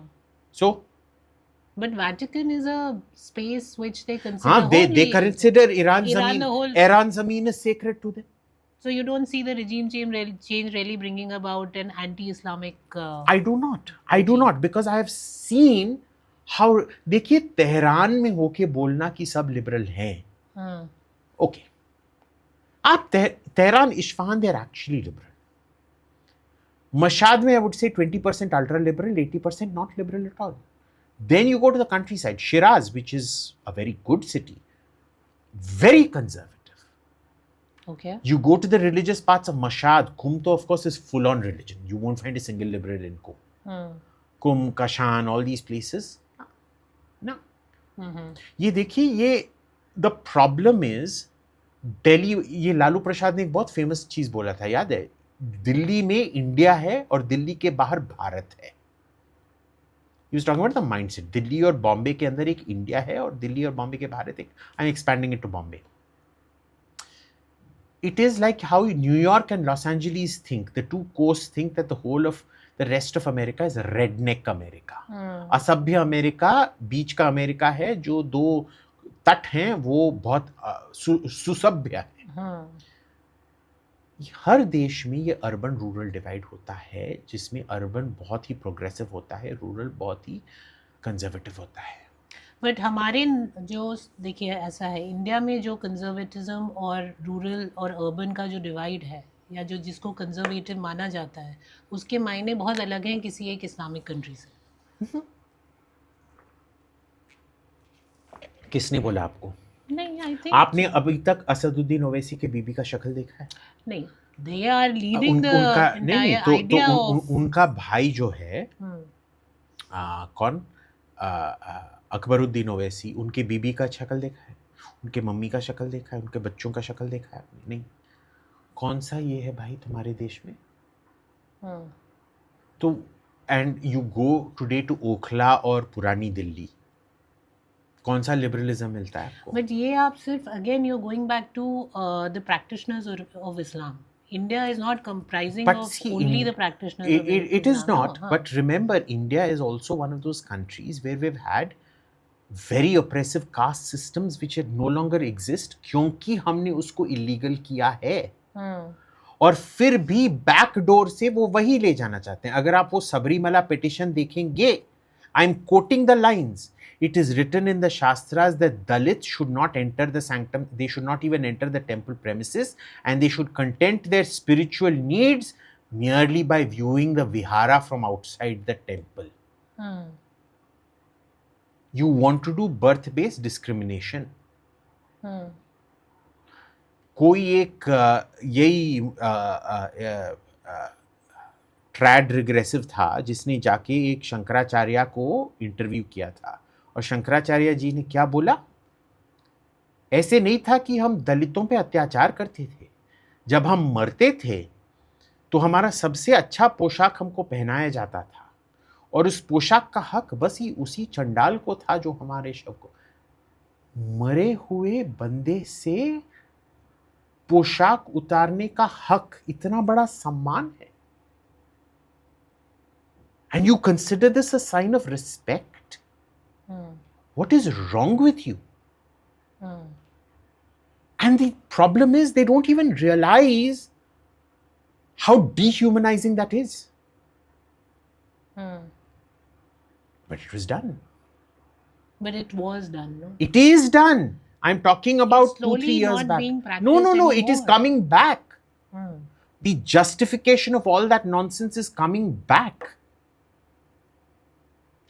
So, But Vatican is a space which they consider हाँ, they holy. consider Iran Iran Zameen. the whole- Iran Zameen is sacred to them. So you don't see the regime change really bringing about an anti-Islamic. I do not because I have seen how. देखिए तेहरान में होके बोलना कि सब लिबरल हैं. हाँ. Okay. आप Tehran, Isfahan, they are actually liberal. Mashhad mein I would say 20% ultra liberal, 80% not liberal at all. Then you go to the countryside, Shiraz, which is a very good city, very conservative. Okay. You go to the religious parts of Mashhad, Qum to of course is full on religion. You won't find a single liberal in Qum. Qum, Kashan, all these places. No. ये देखिए, ये the problem is दिल्ली. ये लालू प्रसाद ने एक बहुत फेमस चीज बोला था, याद है? दिल्ली में इंडिया है और दिल्ली के बाहर भारत है. He was talking about the mindset. Delhi और बॉम्बे के अंदर एक इंडिया है और दिल्ली और बॉम्बे के बाहर एक. I'm expanding it to Bombay. It is like how New York and Los Angeles think. The two coasts think that the whole of the rest of America is redneck America. असभ्य अमेरिका बीच का अमेरिका है, जो दो तट हैं वो बहुत सुसभ्य है. हर देश में ये अर्बन रूरल डिवाइड होता है, जिसमें अर्बन बहुत ही प्रोग्रेसिव होता है, रूरल बहुत ही कंजर्वेटिव होता है. बट हमारे जो देखिए ऐसा है, इंडिया में जो कंजर्वेटिज्म और रूरल और अर्बन का जो डिवाइड है, या जो जिसको कंजर्वेटिव माना जाता है, उसके मायने बहुत अलग हैं किसी एक इस्लामिक कंट्री से. किसने बोला आपको? नहीं, आई थिंक आपने अभी तक असदुद्दीन ओवैसी के बीबी का शक्ल देखा है? नहीं. दे आर लीडिंग द नहीं, एंटायर आइडिया ऑफ उनका भाई जो है, कौन, अकबरुद्दीन ओवैसी, उनकी बीबी का शक्ल देखा है? उनके मम्मी का शक्ल देखा है? उनके बच्चों का शक्ल देखा है? नहीं. कौन सा ये है भाई तुम्हारे देश में? तो and you go today to Okhla और पुरानी दिल्ली, कौन सा लिबरलिज्म मिलता है आपको? बट ये आप सिर्फ again you are going back to the practitioners of Islam. India is not comprising But of see, only the practitioners of it is Islam. not. But remember, India is also one of those countries where we've had very oppressive caste systems which no longer exist, क्योंकि हमने उसको illegal किया है. और फिर भी बैकडोर से वो वही ले जाना चाहते हैं. अगर आप वो सबरीमला पिटिशन देखेंगे, I am quoting the lines. It is written in the Shastras that Dalits should not enter the sanctum, they should not even enter the temple premises, and they should content their spiritual needs merely by viewing the vihara from outside the temple. You want to do birth-based discrimination. कोई एक यही ट्रैड रिग्रेसिव था जिसने जाके एक शंकराचार्य को इंटरव्यू किया था, और शंकराचार्य जी ने क्या बोला? ऐसे नहीं था कि हम दलितों पे अत्याचार करते थे. जब हम मरते थे तो हमारा सबसे अच्छा पोशाक हमको पहनाया जाता था, और उस पोशाक का हक बस ही उसी चंडाल को था जो हमारे शव को. मरे हुए बंदे से पोशाक उतारने का हक इतना बड़ा सम्मान है. And you consider this a sign of respect? What is wrong with you? And the problem is they don't even realize how dehumanizing that is. But it was done. But it was done, no? It is done. I'm talking about It's slowly 2-3 years not back. being practiced No, it anymore. is coming back. The justification of all that nonsense is coming back.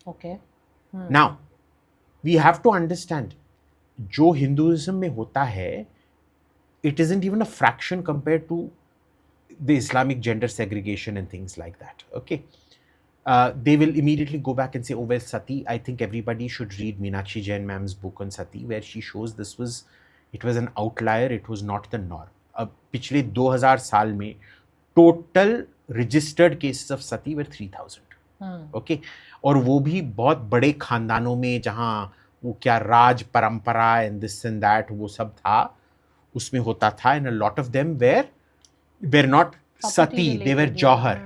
Okay. Now, we have to understand, जो हिंदुइज्म में होता है, it isn't even a fraction compared to the Islamic gender segregation and things like that. Okay, they will immediately go back and say, oh, well, Sati, I think everybody should read Meenakshi Jain ma'am's book on Sati, where she shows it was an outlier, it was not the norm. अब पिछले 2000 साल में total registered cases of Sati were 3000. Okay? और वो भी बहुत बड़े खानदानों में जहाँ वो क्या राज परंपरा and this and that वो सब था, उसमें होता था, and a lot of them were not Sati, they were Johar.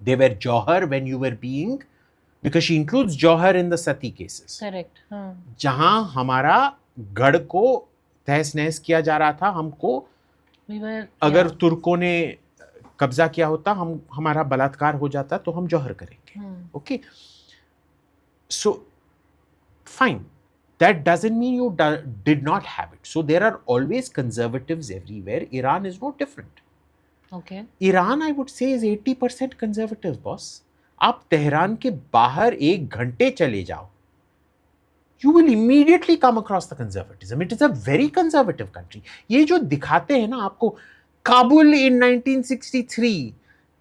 They were Johar when you were being, because she includes Johar in the Sati cases. Correct. जहां हमारा गढ़ को तहस नहस किया जा रहा था, हमको अगर तुर्कों ने कब्जा किया होता, हमारा बलात्कार हो जाता, तो हम जौहर करेंगे. Okay, so fine, that doesn't mean you did not have it. So there are always conservatives everywhere. Iran is no different. Okay. Iran, I would say, is 80% conservative, boss. आप तेहरान के बाहर 1 घंटे चले जाओ, you will immediately come across the conservatism. It is a very conservative country. ये जो दिखाते हैं ना आपको, Kabul in 1963,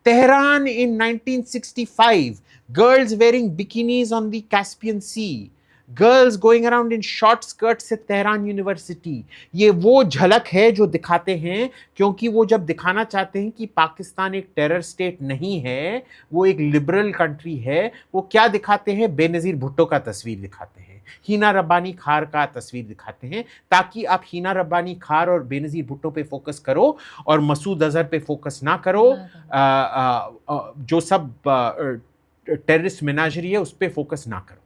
Tehran in 1965, girls wearing bikinis on the Caspian Sea, girls going around in short skirts at Tehran University. ये वो झलक है जो दिखाते हैं, क्योंकि वो जब दिखाना चाहते हैं कि पाकिस्तान एक टेरर स्टेट नहीं है, वो एक लिबरल कंट्री है, वो क्या दिखाते हैं? बेनज़ीर भुट्टो का तस्वीर दिखाते हैं, हीना रब्बानी खार का तस्वीर दिखाते हैं, ताकि आप हीना रब्बानी खार और बेनज़ीर भुट्टो पे फोकस करो और मसूद अजहर पे फोकस ना करो. जो सब टेररिस्ट मेनाजरी है उस पे फोकस ना करो.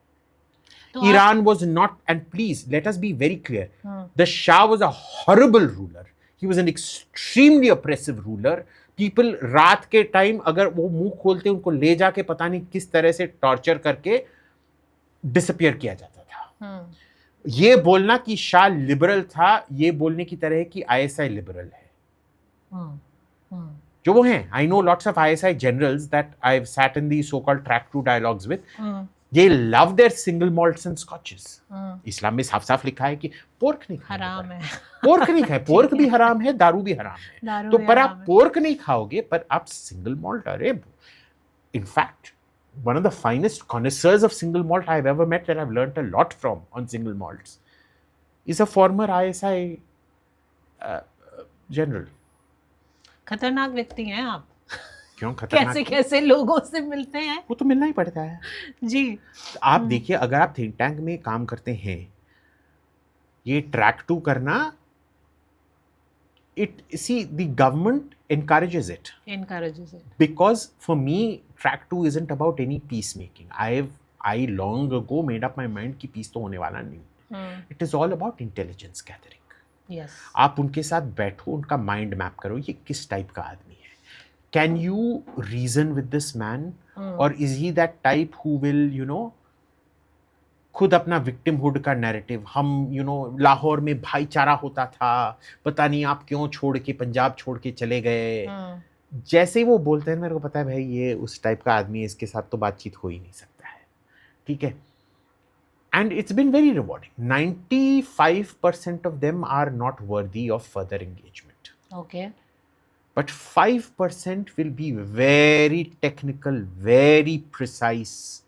Iran was not, and please let us be very clear, the Shah was a horrible ruler. He was an extremely oppressive ruler. People रात के टाइम अगर वो मुंह खोलते उनको ले जाके पता नहीं किस तरह से टॉर्चर करके डिसअपियर किया जाता था. ये बोलना कि शाह लिबरल था, ये बोलने की तरह है कि ISI लिबरल है. जो वो हैं, I know lots of ISI generals that I've sat in the so-called track 2 dialogues with. They love their single malts and scotches. इस्लाम में साफ साफ लिखा है कि पोर्क नहीं खाना, हराम है. पोर्क नहीं खाए, पोर्क भी हराम है, दारू भी हराम है. तो पर आप पोर्क नहीं खाओगे, पर आप सिंगल मॉल्ट, अरे in fact one of the finest connoisseurs of single malt I've ever met, that I've learnt a lot from on single malts, is a former ISI general. खतरनाक व्यक्ति हैं आप. क्यों खतरनाक? कैसे लोगों से मिलते हैं? वो तो मिलना ही पड़ता है जी. आप देखिए, अगर आप थिंक टैंक में काम करते हैं, ये ट्रैक 2 करना, the government encourages it. Because for me, track 2 isn't about any peacemaking. I long ago made up my mind कि peace तो होने वाला नहीं. It is all about intelligence gathering. Yes. आप उनके साथ बैठो, उनका माइंड मैप करो, ये किस टाइप का आदमी है. Can you reason with this man? Or is he that type who will, खुद अपना विक्टिमहुड का नैरेटिव, हम लाहौर में भाईचारा होता था, पता नहीं आप क्यों छोड़ के पंजाब छोड़ के चले गए, जैसे ही वो बोलते हैं, मेरे को पता है भाई ये उस टाइप का आदमी है, इसके साथ तो बातचीत हो ही नहीं सकता है. ठीक है. And it's been very rewarding. 95% of them are not worthy of further engagement. Okay. But 5% will be very technical, very precise.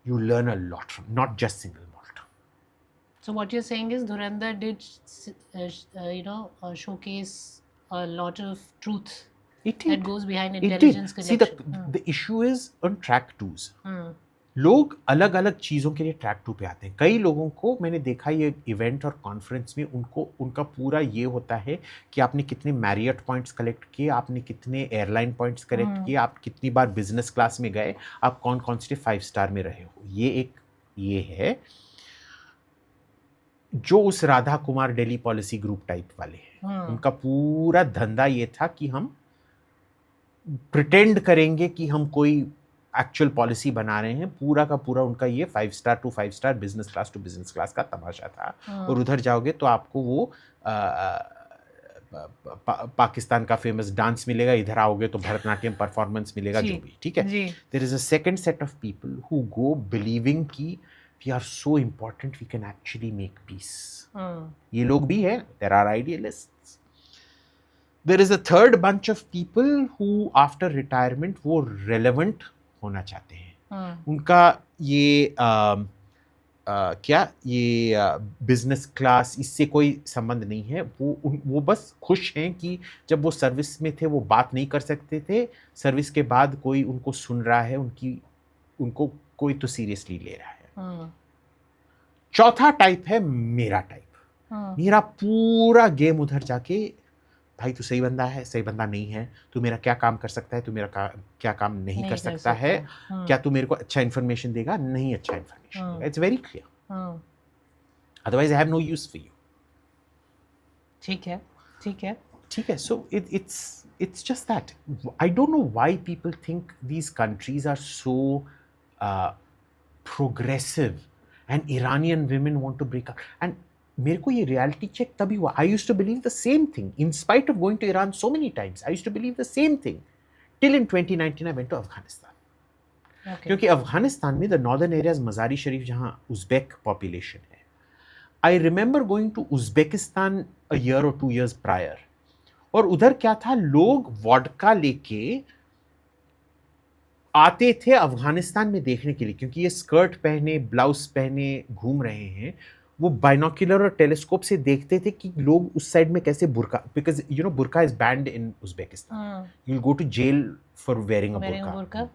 You learn a lot from, not just single malt. So what you're saying is Dhurandhar did, showcase a lot of truth that goes behind intelligence collection. See, the issue is on track 2s. लोग अलग अलग चीज़ों के लिए ट्रैक 2 पे आते हैं. कई लोगों को मैंने देखा ये इवेंट और कॉन्फ्रेंस में, उनका पूरा ये होता है कि आपने कितने मैरियट पॉइंट्स कलेक्ट किए, आपने कितने एयरलाइन पॉइंट्स कलेक्ट किए, आप कितनी बार बिजनेस क्लास में गए, आप कौन से 5 स्टार में रहे हो. ये है जो उस Radha Kumar Delhi policy group type वाले हैं. उनका पूरा धंधा ये था कि हम प्रिटेंड करेंगे कि हम कोई एक्चुअल पॉलिसी बना रहे हैं. पूरा का पूरा उनका ये 5 star to 5 star, business class to business class का तमाशा था. और उधर जाओगे तो आपको वो पाकिस्तान का फेमस डांस मिलेगा, इधर आओगे तो भरतनाट्यम परफॉर्मेंस मिलेगा, जो भी. ठीक है. There is a second set of people who go believing कि we are so important, we can actually make peace. ये लोग भी हैं. There are idealists. There is a third bunch of people who after retirement वो relevant होना चाहते हैं। हम्म, उनका ये क्या ये बिजनेस क्लास इससे कोई संबंध नहीं है। वो बस खुश हैं कि जब वो सर्विस में थे वो बात नहीं कर सकते थे, सर्विस के बाद कोई उनको सुन रहा है, उनको कोई तो सीरियसली ले रहा है। हम्म, चौथा टाइप है मेरा टाइप। हम्म, मेरा पूरा गेम उधर जाके, भाई तू सही बंदा है, सही बंदा नहीं है, तू मेरा क्या काम कर सकता है, तू मेरा क्या काम नहीं कर सकता है, क्या तू मेरे को अच्छा इन्फॉर्मेशन देगा, नहीं अच्छा इन्फॉर्मेशन देगा। It's very clear, otherwise I have no use for you. ठीक है, ठीक है। ठीक है, सो it's just that I don't know why people think these countries are so progressive and Iranian women want to break up. And मेरे को ये reality check तभी हुआ. I used to believe the same thing in spite of going to Iran so many times. I used to believe the same thing till in 2019 I went to Afghanistan. Okay. क्योंकि अफगानिस्तान में the northern areas Mazari Sharif जहाँ उज़्बेक पॉपुलेशन है, I remember going to Uzbekistan a year और 2 years प्रायर, और उधर क्या था, लोग वोडका लेके आते थे अफगानिस्तान में देखने के लिए, क्योंकि ये स्कर्ट पहने ब्लाउज पहने घूम रहे हैं। वो बाइनोक्यूलर और टेलीस्कोप से देखते थे कि लोग उस साइड में कैसे बुर्का, because you know burqa is banned in Uzbekistan, you will go to jail for wearing a burqa.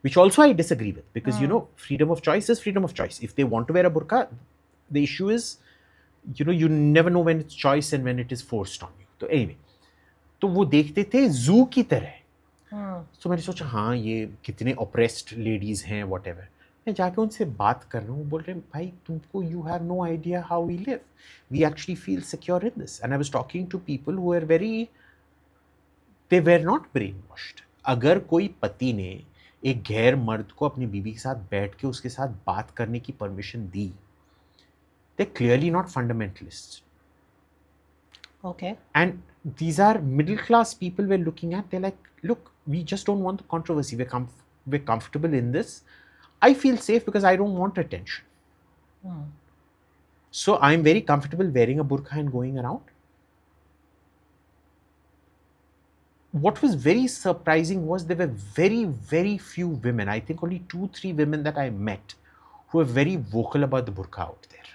Which also I disagree with, because you know, freedom of choice is freedom of choice. If they want to wear a burqa, the issue is, you know, you never know when it's choice and when it is forced on you. तो anyway, तो वो देखते थे जू की तरह. तो मैंने सोचा हाँ ये कितने oppressed ladies हैं whatever. मैं जाके उनसे बात कर रहा हूँ, बोल रहे हैं भाई तुमको you have no idea how we live. We actually feel secure in this. And I was talking to people who were they were not brainwashed. अगर कोई पति ने एक गैर मर्द को अपनी बीवी के साथ बैठ के उसके साथ बात करने की permission the, they're clearly not fundamentalists. Okay. And these are middle class people we're looking at. They're like, look, we just don't want the controversy. We're comfortable in this. I feel safe because I don't want attention. So I'm very comfortable wearing a burqa and going around. What was very surprising was there were very, very few women, I think only 2-3 women that I met, who were very vocal about the burqa out there.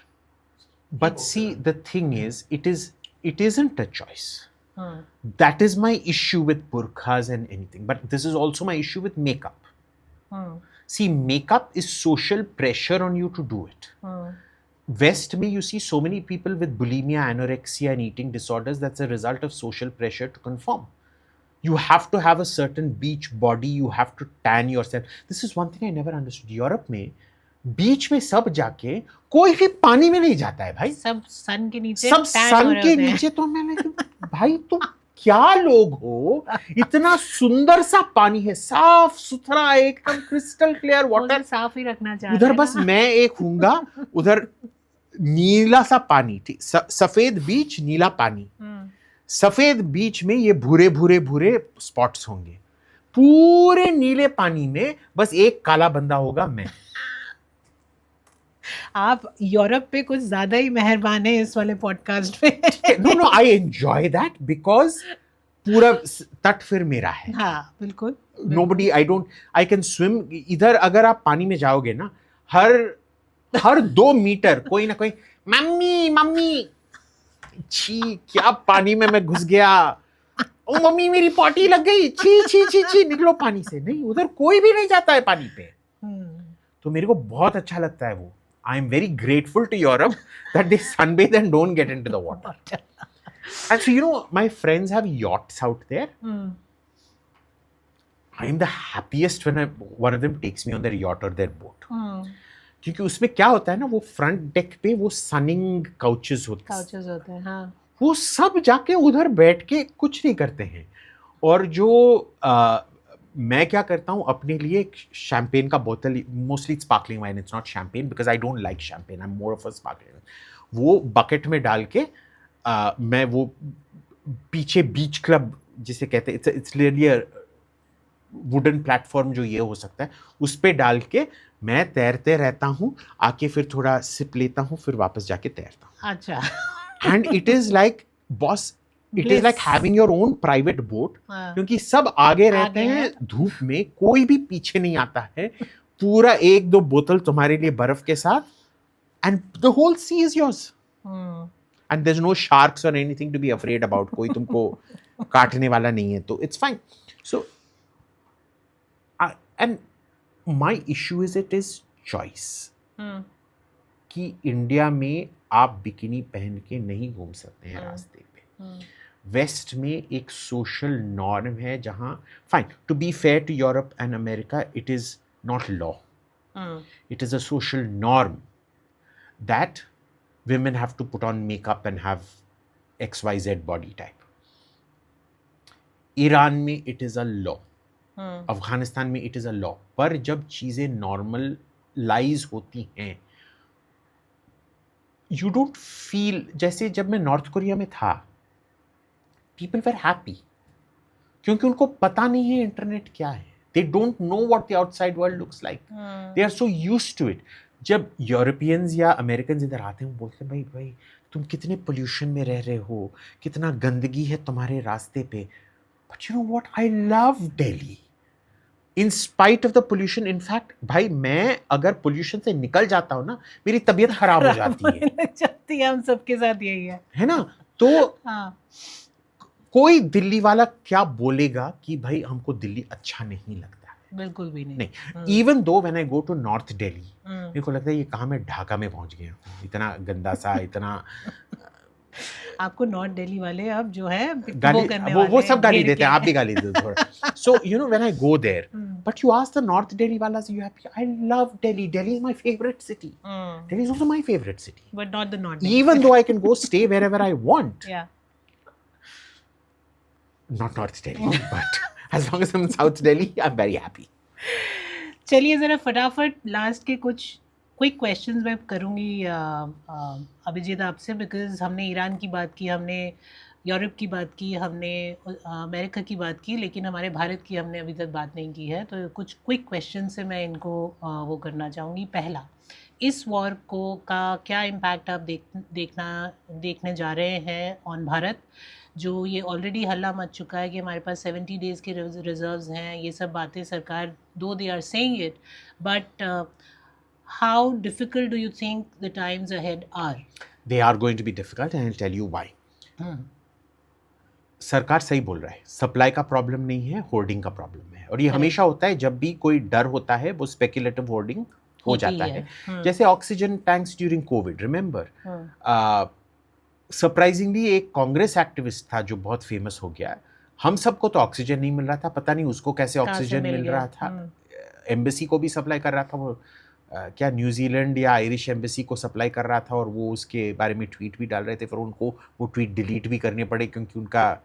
But see, the thing is, it isn't a choice. That is my issue with burqas and anything. But this is also my issue with makeup. See, makeup is social pressure on you to do it. West में you see so many people with bulimia, anorexia and eating disorders. That's a result of social pressure to conform. You have to have a certain beach body. You have to tan yourself. This is one thing I never understood. Europe में बीच में सब जाके कोई भी पानी में नहीं जाता है भाई. सब सन के नीचे, सब सन के नीचे. तो मैंने भाई तुम क्या लोग हो, इतना सुंदर सा पानी है, साफ सुथरा एकदम क्रिस्टल क्लियर वाटर, साफ ही रखना चाहिए. उधर बस मैं एक हूँगा, उधर नीला सा पानी, ठीक, सफेद बीच नीला पानी, सफेद बीच में ये भूरे भूरे भूरे स्पॉट्स होंगे, पूरे नीले पानी में बस एक काला बंदा होगा, मैं. आप यूरोप पे कुछ ज्यादा ही मेहरबान है इस वाले पॉडकास्ट पे. No I enjoy that because पूरा तट फिर मेरा है. हाँ बिल्कुल. Nobody, I can swim. इधर अगर आप पानी में जाओगे ना, हर 2 मीटर कोई ना कोई मम्मी मम्मी, छी क्या पानी में मैं घुस गया, ओ मम्मी मेरी पॉटी लग गई, छी छी छी छी, निकलो पानी से. नहीं, उधर कोई भी नहीं जाता है पानी पे. तो मेरे को बहुत अच्छा लगता है वो. I am very grateful to Europe that they sunbathe and don't get into the water. And so, you know, my friends have yachts out there. I am the happiest when one of them takes me on their yacht or their boat. क्योंकि उसमें क्या होता है ना, वो फ्रंट डेक पे वो सनिंग काउचेस होते हैं. हाँ. वो सब जाके उधर बैठ के कुछ नहीं करते हैं. और जो मैं क्या करता हूँ अपने लिए, एक शैम्पेन का बोतल, mostly sparkling wine, it's not champagne because I don't like champagne, I am more of a sparkling, वो बकेट में डाल के मैं वो पीछे बीच क्लब जिसे कहते हैं, it's really a wooden platform जो ये हो सकता है, उस पे डाल के मैं तैरते रहता हूँ, आके फिर थोड़ा सिप लेता हूँ, फिर वापस जाके तैरता हूँ. अच्छा. And it is like boss, it is like having your own private boat, क्योंकि सब आगे रहते हैं धूप में, कोई भी पीछे नहीं आता है, पूरा 1-2 बोतल तुम्हारे लिए बर्फ के साथ, and the whole sea is yours, and there is no sharks और anything to be afraid about, कोई तुमको काटने वाला नहीं है, तो it's fine. So and my issue is it is choice, कि इंडिया में आप बिकिनी पहन के नहीं घूम सकते हैं रास्ते पे. वेस्ट में एक सोशल नॉर्म है जहां, fine, to be fair to Europe and America, it is not law, it is a social norm that women have to put on makeup and have XYZ body type. Iran में it is a law, Afghanistan में it is a law. पर जब चीजें नॉर्मलाइज होती हैं, you don't feel, जैसे जब मैं नॉर्थ कोरिया में था, people were happy, क्योंकि उनको पता नहीं है इंटरनेट क्या है. They don't know what the outside world looks like. They are so used to it. जब यूरोपियंस या अमेरिकन इधर आते हैं, वो बोलते हैं भाई तुम कितने पोल्यूशन में रह रहे हो, कितना गंदगी है तुम्हारे रास्ते पे. But you know what, I love Delhi in spite of the pollution. In fact भाई, मैं अगर पोल्यूशन से निकल जाता हूँ ना, मेरी तबीयत खराब हो जाती है. हम सबके साथ यही है ना. तो कोई दिल्ली वाला क्या बोलेगा कि भाई हमको दिल्ली अच्छा नहीं लगता. बिल्कुल भी नहीं. Even though when I go to north Delhi, मेरे को लगता है ये कहाँ मैं ढाका में पहुंच गया, इतना गंदा सा, इतना. आपको नॉर्थ दिल्ली वाले अब जो है गाली, वो सब गाली देते हैं, आप भी गाली दो थोड़ा. So you know when I go there, but you ask the north Delhi वालास, you happy? I love Delhi. Delhi is my favourite city. Delhi is also my favourite city, but not the north. Even though I can go stay wherever I want. Yeah not north Delhi, but as long as I'm in South Delhi, I'm very happy. चलिए ज़रा फटाफट लास्ट के कुछ क्विक क्वेश्चंस मैं करूँगी अभिजीत आपसे, बिकॉज हमने ईरान की बात की, हमने यूरोप की बात की, हमने अमेरिका की बात की, लेकिन हमारे भारत की हमने अभी तक बात नहीं की है. तो कुछ क्विक क्वेश्चन से मैं इनको वो करना चाहूँगी. पहला, इस वॉर का क्या इम्पैक्ट आप देखने जा रहे हैं ऑन भारत, जो ये ऑलरेडी हल्ला मच चुका है कि हमारे पास 70 डेज़ के रिजर्व्स हैं, ये सब बातें सरकार, though they are saying it, but how difficult do you think the times ahead are? They are going to be difficult and I'll tell you why. सरकार सही बोल रहा है, सप्लाई का प्रॉब्लम नहीं है, होर्डिंग का प्रॉब्लम है. और ये हमेशा होता है, जब भी कोई डर होता है वो स्पेकुलेटिव होर्डिंग हो जाता है. जैसे oxygen tanks during Covid, remember, surprisingly एक कांग्रेस एक्टिविस्ट था जो बहुत फेमस हो गया. हम सबको तो ऑक्सीजन नहीं मिल रहा था, पता नहीं उसको कैसे ऑक्सीजन मिल रहा था. एम्बेसी को भी सप्लाई कर रहा था वो, क्या न्यूजीलैंड या आयरिश एम्बेसी को सप्लाई कर रहा था, और वो उसके बारे में ट्वीट भी डाल रहे थे. फिर उनको वो ट्वीट डिलीट भी करने पड़े, क्योंकि उनका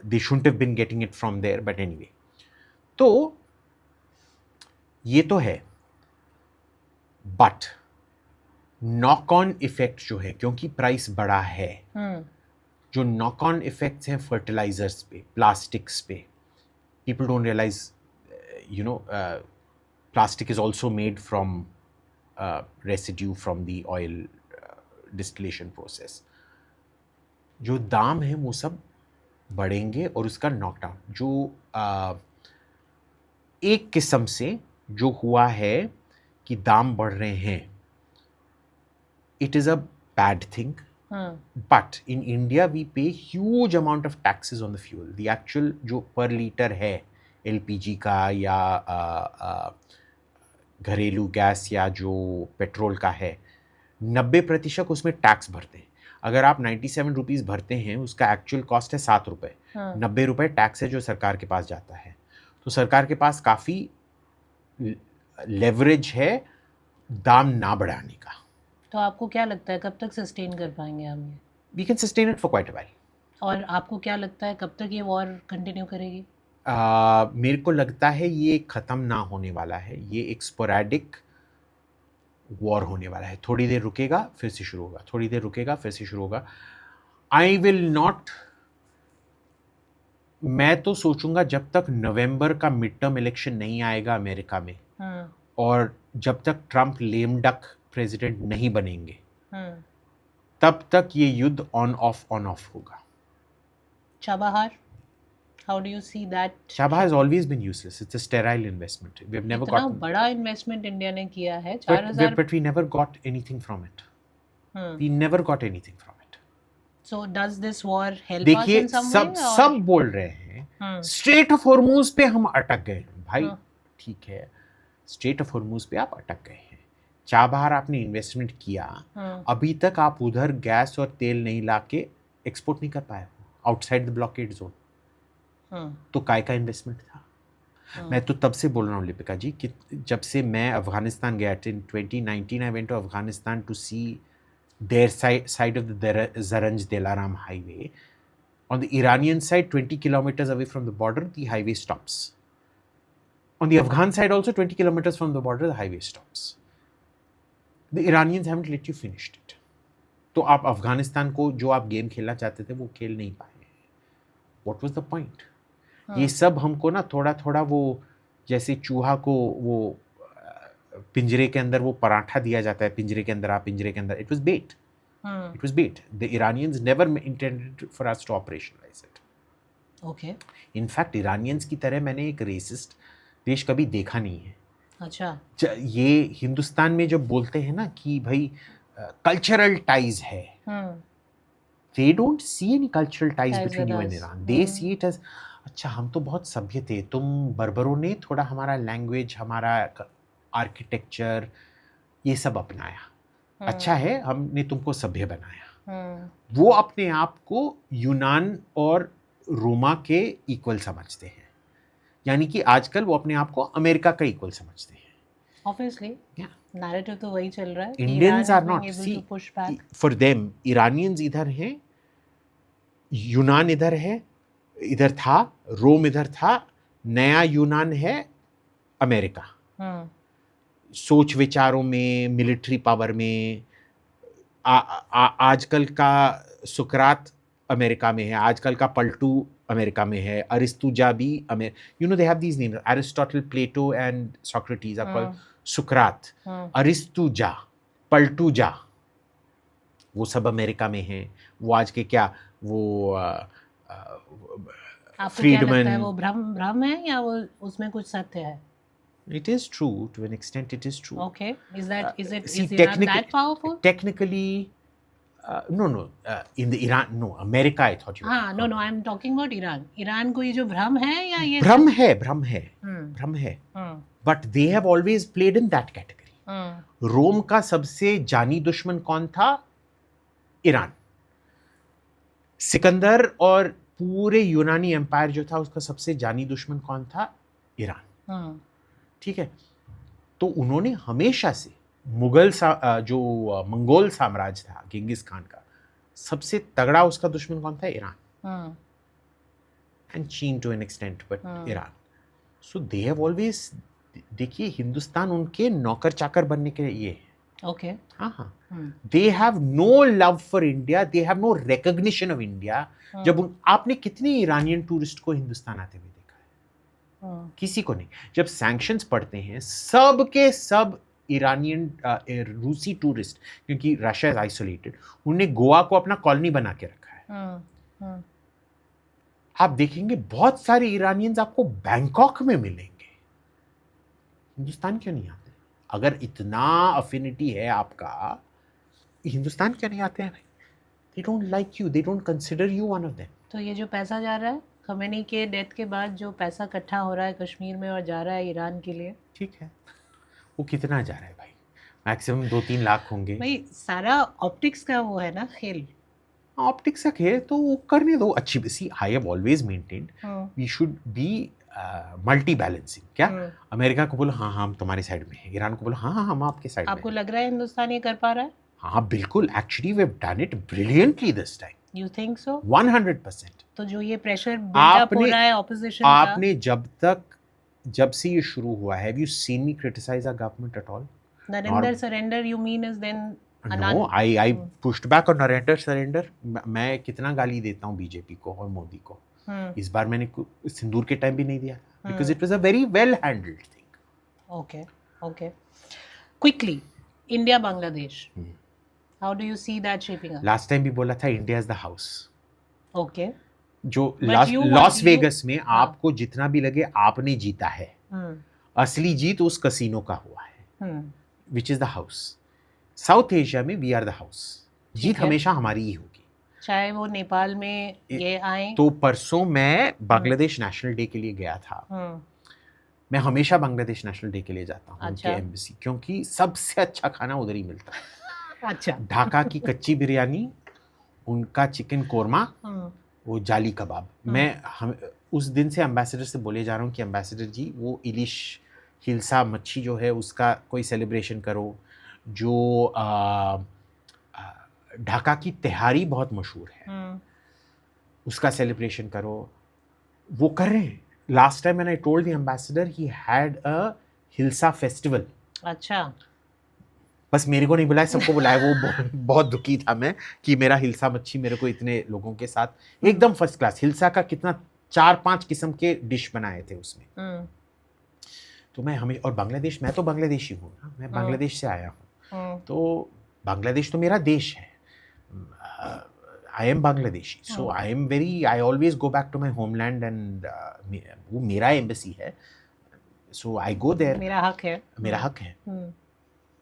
they shouldn't have been getting it from there. But anyway, तो ये तो है, बट नॉक ऑन इफेक्ट जो है, क्योंकि प्राइस बढ़ा है, जो नॉक ऑन इफेक्ट्स हैं फर्टिलाइजर्स पे, प्लास्टिक्स पे, people don't realise, you know, plastic is also made from residue from the oil distillation process. जो दाम है वो सब बढ़ेंगे, और उसका नॉकडाउन जो एक किस्म से जो हुआ है कि दाम बढ़ रहे हैं, it is a bad thing. But in India we pay huge amount of taxes on the fuel. The actual जो per liter है LPG का या घरेलू गैस या जो पेट्रोल का है, 90% उसमें टैक्स भरते हैं. अगर आप 97 रुपीज़ भरते हैं, उसका एक्चुअल कॉस्ट है 7 रुपये. 90 रुपये टैक्स है जो सरकार के पास जाता है. तो सरकार के पास काफ़ी लेवरेज है दाम ना बढ़ाने का. तो आपको क्या लगता है कब तक सस्टेन कर पाएंगे हम ये? We can sustain it for quite a while. और आपको क्या लगता है कब तक ये वॉर कंटिन्यू करेगी? मेरे को लगता है ये ख़त्म ना होने वाला है. ये एक स्पोरैडिक वॉर होने वाला है. थोड़ी देर रुकेगा फिर से शुरू होगा, थोड़ी देर रुकेगा फिर से शुरू होगा. आई विल नॉट, मैं तो सोचूंगा जब तक नवंबर का मिड टर्म इलेक्शन नहीं आएगा अमेरिका में, और जब तक ट्रंप लेम डक प्रेसिडेंट नहीं बनेंगे, तब तक ये युद्ध ऑन ऑफ होगा. Chabahar, how do you see that? Chabahar has always been useless. It's a sterile investment. We've never इतना gotten, बड़ा इन्वेस्टमेंट इंडिया ने किया है 4000. but we never got anything from it. Hmm. We never got anything from it. So does this war help us देखिए in some सब way? सब बोल रहे हैं स्ट्रेट ऑफ हॉर्मुज पे हम अटक गए हैं भाई. ठीक है, स्ट्रेट ऑफ हॉर्मुज पे आप अटक गए हैं. चाबहार आपने इन्वेस्टमेंट किया, अभी तक आप उधर गैस और तेल नहीं लाके एक्सपोर्ट नहीं कर पाए हो आउटसाइड द ब्लॉकेड जोन. तो काय का इन्वेस्टमेंट था? मैं तो तब से बोल रहा हूँ लिपिका जी कि जब से मैं अफगानिस्तान गया in 2019 I went to Afghanistan to see their side of the Zaranj Delaram highway. On the Iranian side, 20 kilometers away from the border, the highway stops. On the Afghan side also, 20 kilometers from the border, the highway stops. The Iranians haven't let you finish it. तो आप अफगानिस्तान को जो आप गेम खेलना चाहते थे वो खेल नहीं पाए. What was the point? ये सब हमको ना थोड़ा थोड़ा वो जैसे चूहा को वो पिंजरे के अंदर वो पराठा दिया जाता है, पिंजरे के अंदर आप पिंजरे के अंदर. It was bait. It was bait. The Iranians never intended for us to operationalise it. Okay. In fact Iranians की तरह मैंने एक रेसिस्ट देश कभी देखा नहीं है. अच्छा. ये हिंदुस्तान में जब बोलते हैं ना कि भाई कल्चरल टाइज है, they don't see any cultural ties between you and Iran. They see it as अच्छा हम तो बहुत सभ्य थे, तुम बर्बरों ने थोड़ा हमारा लैंग्वेज, हमारा आर्किटेक्चर ये सब अपनाया. अच्छा है, हमने तुमको सभ्य बनाया. वो अपने आप को यूनान और रोमा के इक्वल समझते हैं. यानी कि आजकल वो अपने आप को अमेरिका का इक्वल समझते हैं. ऑब्वियसली नैरेटिव तो वही चल रहा है. Indians are not. See for them Iranians इधर हैं, यूनान इधर है, इधर था, रोम इधर था, नया यूनान है अमेरिका. सोच विचारों में, मिलिट्री पावर में. आजकल का सुकरात अमेरिका में है, आजकल का पलटू अमेरिका में है, अरिस्तुजा भी you know they have these names. Aristotle, Plato and Socrates are called सुकरात. अरिस्तुजा, पलटूजा, वो सब अमेरिका में हैं. वो आज के क्या वो फ्रीडमैन, वो भ्रम है या वो उसमें कुछ सत्य है? It is true to an extent. It is true. Okay, is Iran that powerful? Technically, no. In the Iran, no. America, I thought you. No. I'm talking about Iran. Iran को ये जो भ्रम है या ये? भ्रम है. But they have always played in that category. रोम का सबसे जानी दुश्मन कौन था? ईरान. सिकंदर और पूरे यूनानी एम्पायर जो था उसका सबसे जानी दुश्मन कौन था? ईरान. ठीक है. तो उन्होंने हमेशा से जो मंगोल साम्राज्य था किंगिस खान का, सबसे तगड़ा उसका दुश्मन कौन था? ईरान. एंड चीन to an extent, but Iran. So they have always, देखिए हिंदुस्तान उनके नौकर चाकर बनने के लिए है. ओके. हाँ. They have no love for India, they have no recognition of India. जब आपने कितने ईरानियन टूरिस्ट को हिंदुस्तान आते हुए देखा है? किसी को नहीं. जब सैंक्शंस पड़ते हैं, सब के सब ईरानियन रूसी टूरिस्ट, क्योंकि रशिया इज आइसोलेटेड, उन्होंने गोवा को अपना कॉलोनी बना के रखा है. आप देखेंगे बहुत सारे ईरानियंस आपको बैंकॉक में मिलेंगे. हिंदुस्तान क्यों नहीं आते? अगर इतना अफिनिटी है आपका, हिंदुस्तान क्यों नहीं आते हैं? They don't like you, they don't consider you one of them. तो ये जो पैसा जा रहा है खमेनी के डेथ के बाद, जो पैसा इकट्ठा हो रहा है कश्मीर में और जा रहा है ईरान के लिए, ठीक है, वो कितना जा रहा है भाई? मैक्सिमम 2-3 लाख होंगे भाई. सारा ऑप्टिक्स का वो है ना खेल. ऑप्टिक्स का खेल तो वो करने दो. अच्छी सी, I have always maintained we should be multi balancing. क्या अमेरिका को बोलो हाँ हम तुम्हारी साइड में हैं, ईरान को बोलो हाँ हम आपके साइड में. आपको लग रहा है हिंदुस्तान ये कर पा रहा है? हाँ बिल्कुल. Actually we have done it brilliantly this time. You think so? 100%. तो जो ये प्रेशर बिल्डअप हो रहा है ऑपोजिशन का, आपने जब से ये शुरू हुआ, have you seen me criticise our government at all? Narendra surrender you mean is then? No, I pushed back on Narendra surrender. मैं कितना गाली देता हूँ बीजेपी को और मोदी को. इस बार मैंने सिंदूर के टाइम भी नहीं दिया, because it was a very well handled thing. Okay. Quickly, India Bangladesh, how do you see that shaping up? Last time भी बोला था India is the house. Okay. जो But you Las want- Vegas में हाँ। आपको जितना भी लगे आपने जीता है, असली जीत उस कसिनो का हुआ है, which is the house. South Asia में वी आर द हाउस, जीत है। हमेशा हमारी ही होगी। चाहे वो नेपाल में ये आए। तो परसों मैं बांग्लादेश नेशनल डे के लिए गया था। मैं हमेशा बांग्लादेश नेशनल डे के लिए जाता हूँ अच्छा। उनके एम्बेसी, क्योंकि सबसे अच्छा खाना उधर ही मिलता है। अच्छा। ढाका की कच्ची बिरयानी, उनका चिकन कोरमा, वो जाली कबाब। हम उस दिन से एम्बेसडर से बोले जा रहा हूँ कि एम्बेसडर जी वो इलिश हिल्सा मच्छी जो है उसका कोई सेलिब्रेशन करो, जो ढाका की तिहारी बहुत मशहूर है, उसका सेलिब्रेशन करो। वो कर रहे हैं। Last time when I told the ambassador he had a hilsa festival. अच्छा। बस मेरे को नहीं बुलाया, सबको बुलाया। वो बहुत दुखी था मैं कि मेरा हिल्सा मच्छी मेरे को इतने लोगों के साथ एकदम फर्स्ट क्लास। हिल्सा का कितना 4-5 किस्म के डिश बनाए थे उसमें। तो मैं हमें, और बांग्लादेश, मैं तो बांग्लादेशी हूँ ना, मैं बांग्लादेश से आया हूँ, तो बांग्लादेश तो मेरा देश है। I am Bangladeshi, so I am very, I always go back to my homeland, and वो मेरा एम्बेसी है, सो आई गो देयर। मेरा हक है। मेरा हक है।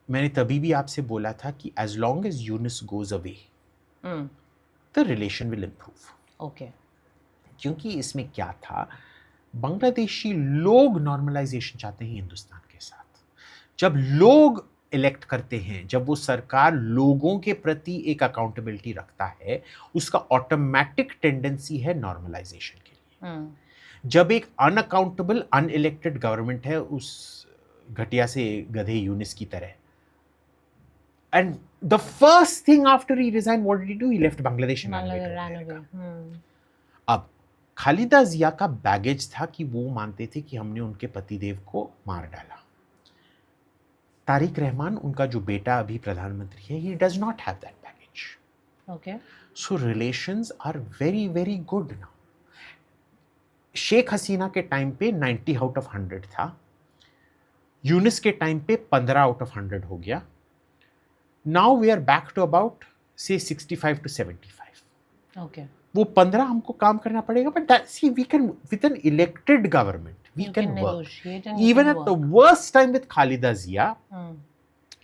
मैंने तभी भी आपसे बोला था कि as long as Yunus goes away the relation will improve. Okay. क्योंकि इसमें क्या था, बांग्लादेशी लोग नॉर्मलाइजेशन चाहते हैं हिंदुस्तान के साथ। जब लोग इलेक्ट करते हैं, जब वो सरकार लोगों के प्रति एक अकाउंटेबिलिटी रखता है, उसका ऑटोमेटिक टेंडेंसी है नॉर्मलाइजेशन के लिए। जब एक अनअकाउंटेबल अनइलेक्टेड गवर्नमेंट है, उस घटिया से गधे यूनिस की तरह, and the first thing after he resign what did he do, he left Bangladesh and ran away। अब खालिदा जिया का बैगेज था कि वो मानते थे कि हमने उनके पतिदेव को मार डाला। तारिक रहमान, उनका जो बेटा अभी प्रधानमंत्री है, he does not have that baggage. Okay. So relations are very very good now. Sheikh Hasina के टाइम पे 90 आउट ऑफ 100 था, यूनिस के टाइम पे 15 आउट ऑफ 100 हो गया। Now we are back to about say 65 to 75. Okay. वो 15 हमको काम करना पड़ेगा, but see we can with an elected government we can work. Even at the worst time with Khalida Zia,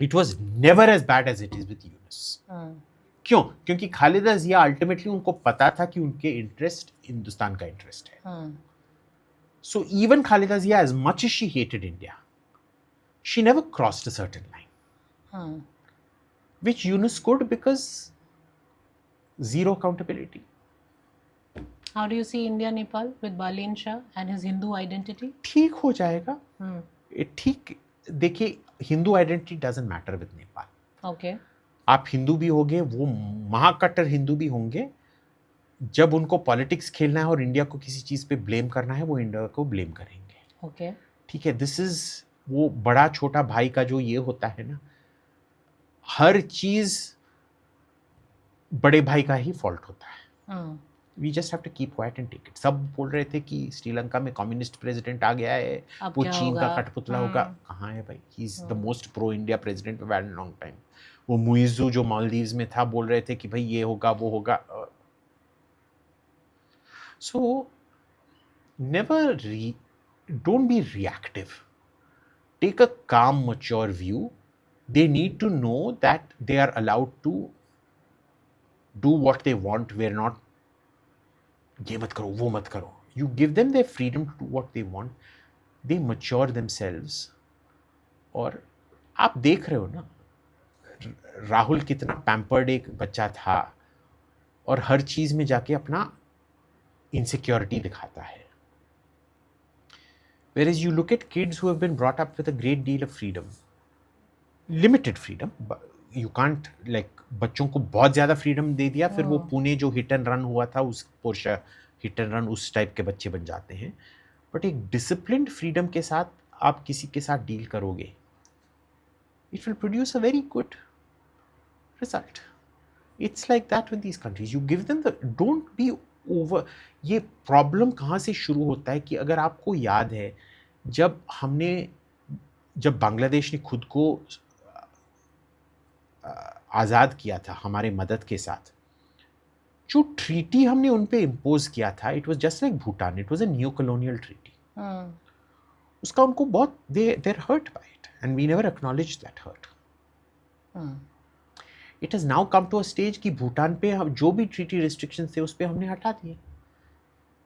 it was never as bad as it is with Yunus. क्यों? क्योंकि खालिदा जिया अल्टीमेटली उनको पता था कि उनके इंटरेस्ट हिंदुस्तान का इंटरेस्ट है। So even Khalida Zia, as much as she hated India, she never crossed a certain line, which Yunus could, because zero accountability. How do you see India Nepal with Balin Shah and his Hindu identity? ठीक हो जाएगा। ठीक, देखिए, Hindu identity doesn't matter with Nepal. Okay. आप हिंदू भी होंगे, वो महाकट्टर हिंदू भी होंगे, जब उनको पॉलिटिक्स खेलना है और इंडिया को किसी चीज पे ब्लेम करना है, वो इंडिया को ब्लेम करेंगे। ओके। ठीक है, दिस इज वो बड़ा छोटा भाई का जो ये होता है ना, हर चीज बड़े भाई का ही फॉल्ट होता है। We just have to keep quiet and take it. सब बोल रहे थे कि श्रीलंका में कम्युनिस्ट प्रेसिडेंट आ गया है, वो चीन का कठपुतला होगा। कहाँ है भाई? He is the most pro India president for very long time. वो मुइज़ू जो मालदीव्स में था, बोल रहे थे कि भाई ये होगा वो होगा। So never don't be reactive. Take a calm, mature view. They need to know that they are allowed to do what they want. We're not, ये मत करो, वो मत करो. You give them their freedom to do what they want. They mature themselves. और आप देख रहे हो ना, राहुल कितना पैम्पर्ड एक बच्चा था और हर चीज में जाके अपना इनसिक्योरिटी दिखाता है. Whereas you look at kids who have been brought up with a great deal of freedom, limited freedom. You can't, like, बच्चों को बहुत ज़्यादा फ्रीडम दे दिया, फिर वो पुणे जो हिट एंड रन हुआ था, उस पोर्शा हिट एंड रन, उस टाइप के बच्चे बन जाते हैं. बट एक डिसिप्लिन्ड फ्रीडम के साथ आप किसी के साथ डील करोगे, it will produce a very good result. It's like that with these countries. You give them the, don't be over. ये प्रॉब्लम कहाँ से शुरू होता है कि अगर आपको याद है, जब बांग्लादेश ने खुद को आज़ाद किया था हमारे मदद के साथ, जो ट्रीटी हमने उन पे इम्पोज किया था, it was just like Bhutan, it was a new colonial treaty. उसका उनको बहुत देर hurt by it and we never acknowledge that hurt. It has now come to a stage कि भूटान पे हम जो भी ट्रीटी रिस्ट्रिक्शंस थे उस पे हमने हटा दिए,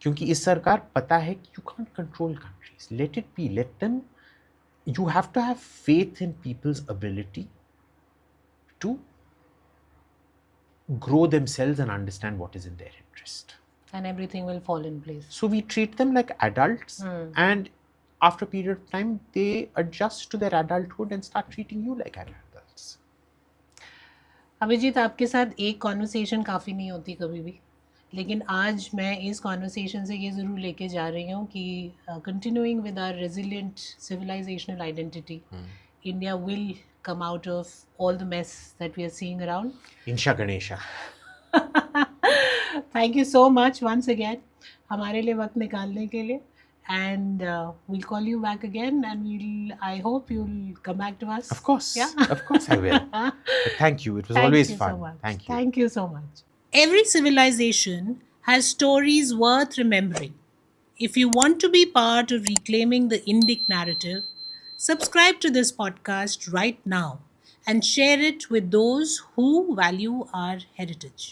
क्योंकि इस सरकार पता है कि you can't control countries, let it be, let them. You have to have faith in people's ability to grow themselves and understand what is in their interest. And everything will fall in place. So we treat them like adults, and after a period of time, they adjust to their adulthood and start treating you like adults. Abhijit, आपके साथ एक कॉन्वर्सेशन काफ़ी नहीं होती कभी भी, लेकिन आज मैं इस कॉन्वर्सेशन से ये ज़रूर लेके जा रही हूँ कि continuing with our resilient civilisational identity, India will come out of all the mess that we are seeing around. Insha Ganesha. Thank you so much once again हमारे लिए वक्त निकालने के लिए, and we'll call you back again, and I hope you'll come back to us. Of course. Yeah. Of course I will. But thank you. It was Thank always you fun. so much. Thank you. Thank you so much. Every civilization has stories worth remembering. If you want to be part of reclaiming the Indic narrative, subscribe to this podcast right now and share it with those who value our heritage.